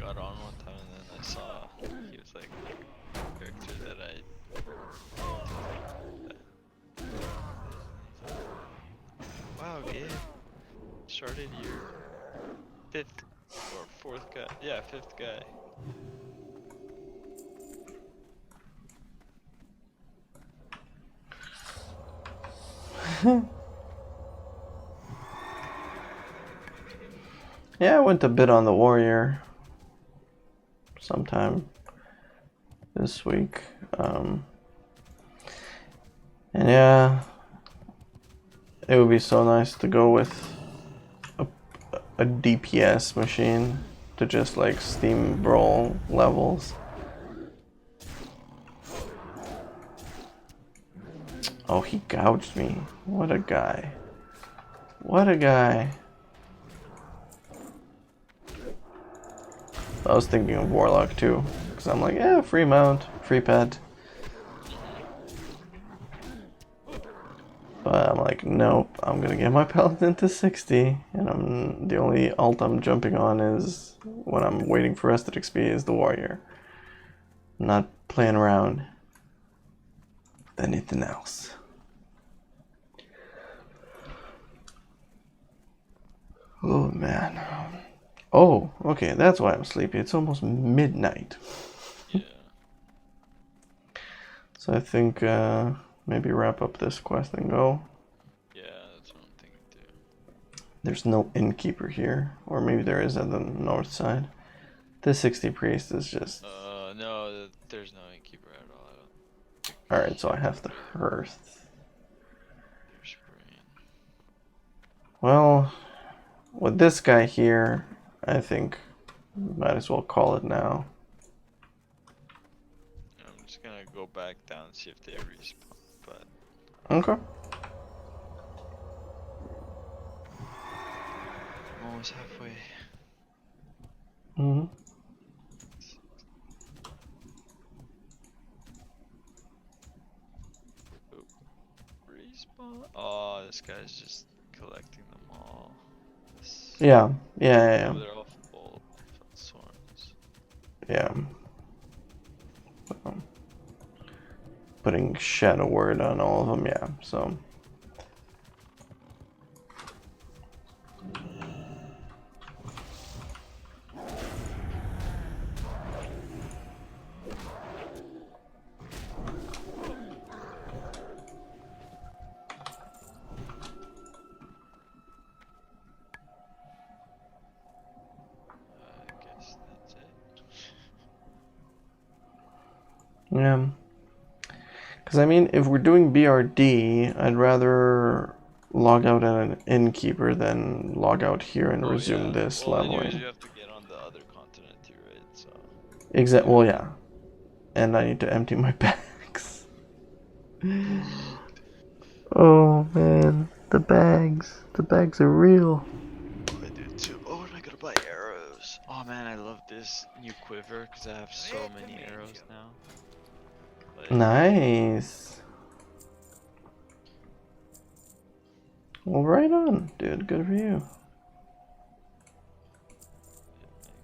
got on one time and then I saw he was like a character that I. Wow, Gabe. Started your 5th or 4th guy. Yeah, 5th guy. Yeah, I went a bit on the warrior sometime this week. And yeah, it would be so nice to go with a DPS machine to just like steamroll levels. Oh, he gouged me. What a guy. What a guy. I was thinking of Warlock too, because I'm like, yeah, free mount, free pet. But I'm like, nope, I'm gonna get my Paladin to 60, and the only alt I'm jumping on is, when I'm waiting for rested XP, is the Warrior. I'm not playing around with anything else. Oh man. Oh, okay, that's why I'm sleepy. It's almost midnight. Yeah. So I think maybe wrap up this quest and go. Yeah, that's what I'm thinking too. There's no innkeeper here, or maybe there is at the north side. This 60 priest is just... No, there's no innkeeper at all. Alright, so I have the hearth. There's brain. Well, with this guy here, I think might as well call it now. I'm just gonna go back down and see if they respawn, but Okay. I'm almost halfway. Mm-hmm. Respawn? Oh, this guy's just collecting them all. Yeah. Oh, they're all full swarms. Yeah. Putting shadow word on all of them, yeah, so. I guess that's it. Yeah. Because, I mean, if we're doing BRD, I'd rather log out at an innkeeper than log out here and resume this well, leveling. anyways, you have to get on the other continent too, right? So. Well, yeah. And I need to empty my bags. Oh, man. The bags. The bags are real. I do too. Oh, and I gotta buy arrows. Oh man, I love this new quiver because I have so many arrows now. Like, Nice. Well, right on, dude. Good for you. it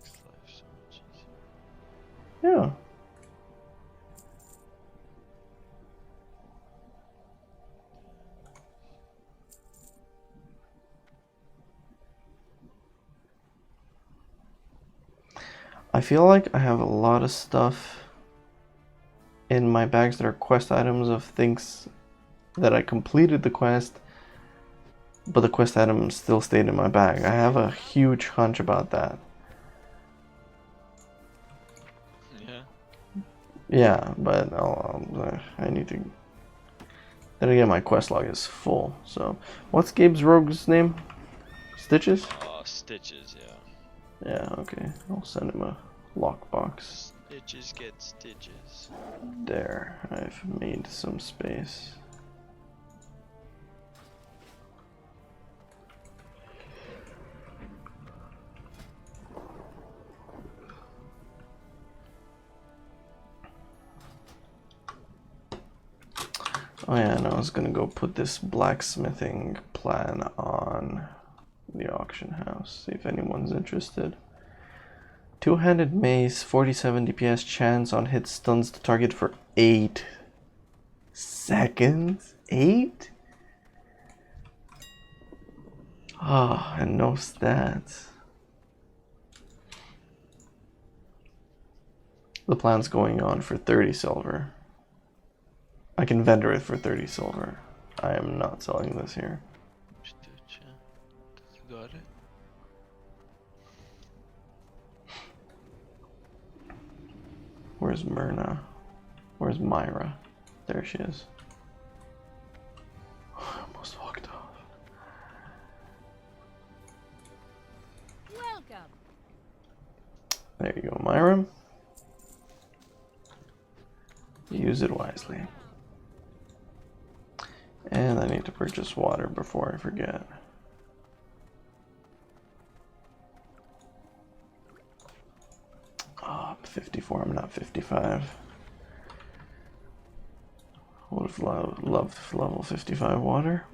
makes life so much easier. Yeah. I feel like I have a lot of stuff in my bags that are quest items of things that I completed the quest, but the quest item still stayed in my bag. I have a huge hunch about that. Yeah. Yeah, but I need to... Then again, my quest log is full, so... What's Gabe's rogue's name? Stitches? Stitches, yeah. Yeah, okay. I'll send him a lockbox. Stitches get stitches. There, I've made some space. Oh yeah, and I was gonna go put this blacksmithing plan on the auction house, see if anyone's interested. Two-handed mace, 47 DPS chance on hit stuns the target for 8 seconds? 8? Ah, and no stats. The plan's going on for 30 silver. I can vendor it for 30 silver. I am not selling this here. Stitch, you got it? Where's Myrna? Where's Myra? There she is. I almost walked off. Welcome. There you go, Myra. Use it wisely. And I need to purchase water before I forget. Oh, I'm 54, I'm not 55. Would have loved level 55 water.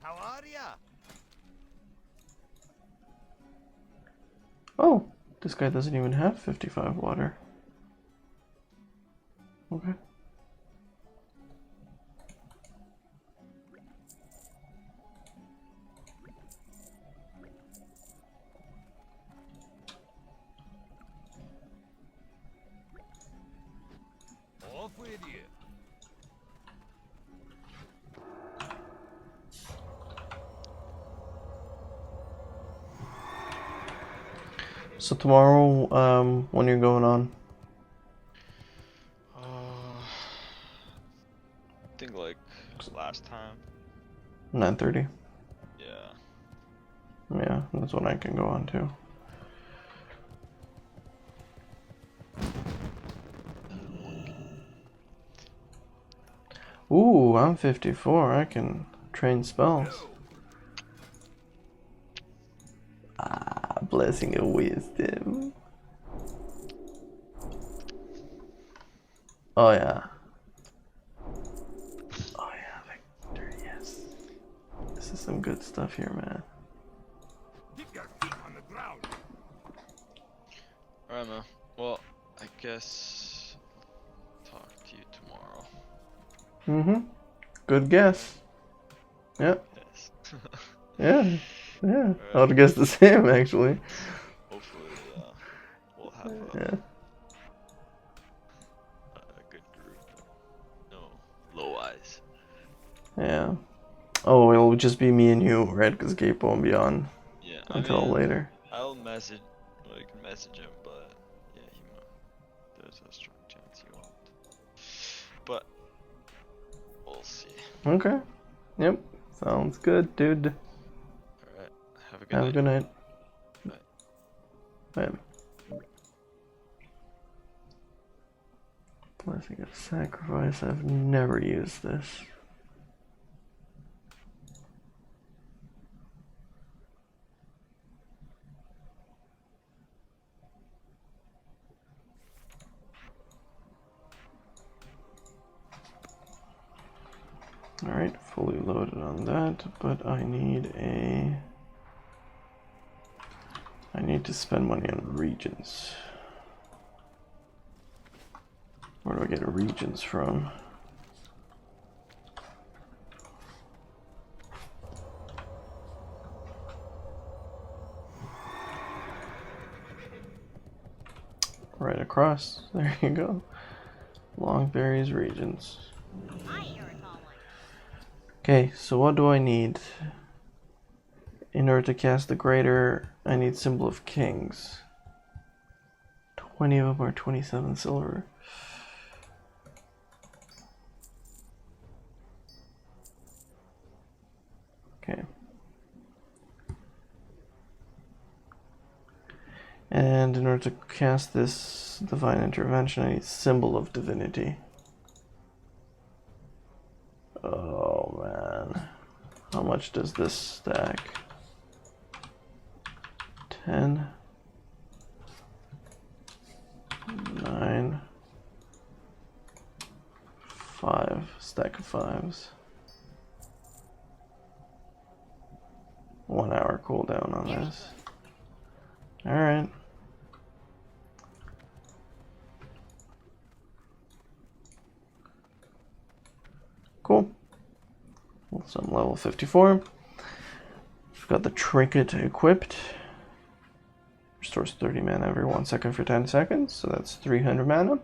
How are ya? Oh, this guy doesn't even have 55 water. Okay. Off with you. So tomorrow, when you're going on? I think like last time. 9:30. Yeah. Yeah, that's when I can go on too. Ooh, I'm 54. I can train spells. Ah, blessing of wisdom. Oh yeah. Oh yeah, Victor, yes. This is some good stuff here, man. Keep your feet on the ground. Alright, man. Well, I guess I'll talk to you tomorrow. Mm-hmm. Good guess. Yep. Yes. Yeah. Yeah. I would guess the same, actually. Hopefully, we'll have Yeah. a good group. No low eyes. Yeah. Oh, it'll just be me and you, right? Because Gabe won't be on Yeah. until later. I'll message, message him, but yeah, he might. There's a strong chance he won't. But we'll see. Okay. Yep. Sounds good, dude. Alright. Have a good Have night. a good night. Bye. Bye. Blessing of Sacrifice. I've never used this. Alright, fully loaded on that, but I need to spend money on regions. Where do I get regions from? Right across. There you go. Longberries regions. Okay, so what do I need? In order to cast the greater, I need Symbol of Kings. 20 of them are 27 silver. Okay. And in order to cast this Divine Intervention, I need Symbol of Divinity. Oh man. How much does this stack? 10, 9, 5, stack of 5s. 1 hour cooldown on this. Alright. Cool. So I'm level 54. I've got the trinket equipped. Restores 30 mana every 1 second for 10 seconds, so that's 300 mana.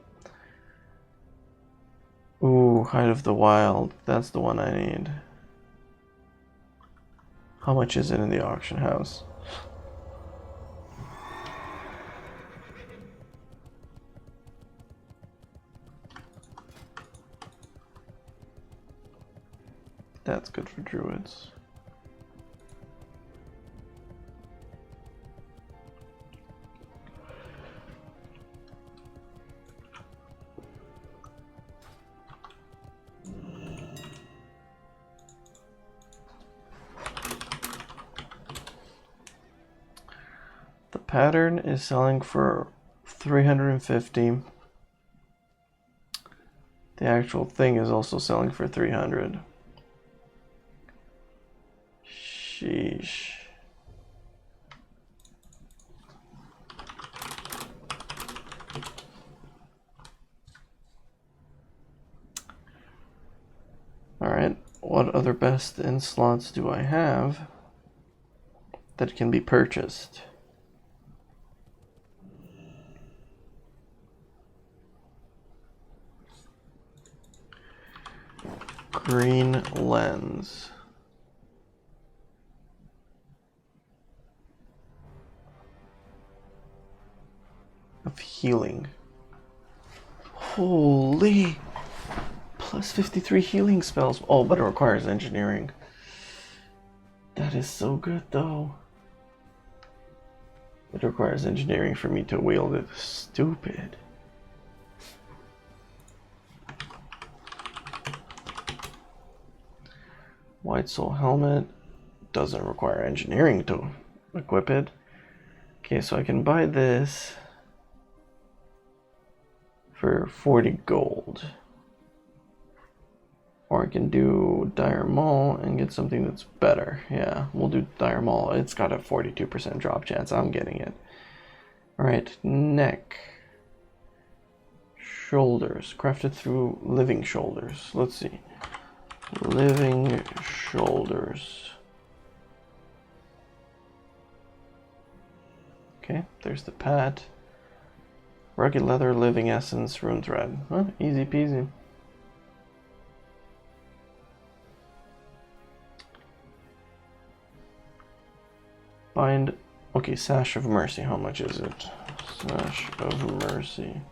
Ooh, Height of the Wild. That's the one I need. How much is it in the auction house? That's good for druids. The pattern is selling for 350. The actual thing is also selling for 300. Sheesh. Alright, what other best in slots do I have that can be purchased? Green lens. Of healing. Holy! Plus 53 healing spells. Oh, but it requires engineering. That is so good though. It requires engineering for me to wield it. Stupid. White Soul Helmet doesn't require engineering to equip it. Okay, so I can buy this for 40 gold. Or I can do Dire Maul and get something that's better. Yeah, we'll do Dire Maul. It's got a 42% drop chance. I'm getting it. Alright, neck. Shoulders. Crafted through living shoulders. Let's see. Living shoulders. Okay, there's the pad. Rugged leather, living essence, rune thread. Well, easy peasy. Bind. Okay, Sash of Mercy. How much is it? Sash of Mercy.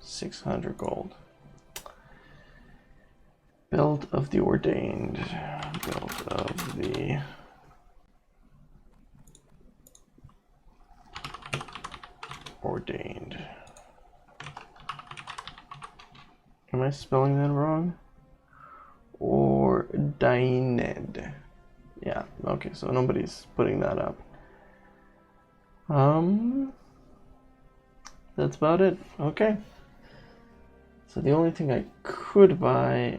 600 gold. Belt of the Ordained. Belt of the Ordained. Am I spelling that wrong? Ordained. Yeah, okay, so nobody's putting that up. That's about it. Okay. So the only thing I could buy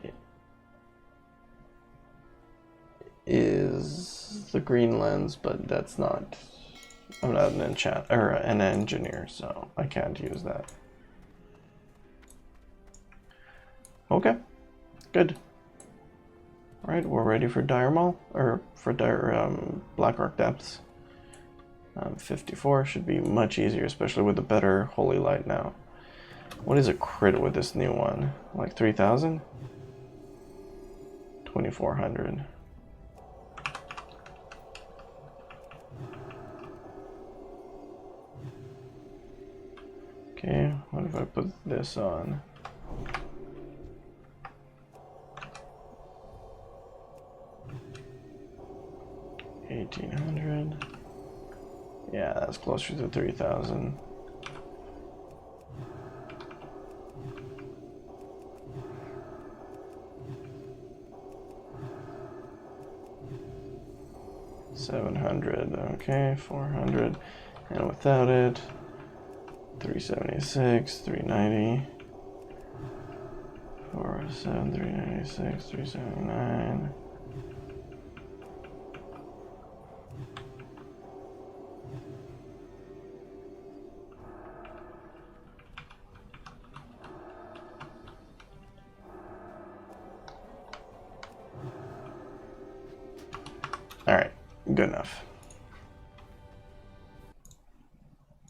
is the green lens, but that's not. I'm not an an engineer, so I can't use that. Okay, good. All right, we're ready for Dire Maul, or for Blackrock Depths. 54 should be much easier, especially with the better Holy Light now. What is a crit with this new one? Like 3,000? 2,400. Okay, what if I put this on? $1,800. Yeah, that's closer to 3,000. $700. Okay, 400, and without it, 376, 390, 407, 396, 379. All right, good enough.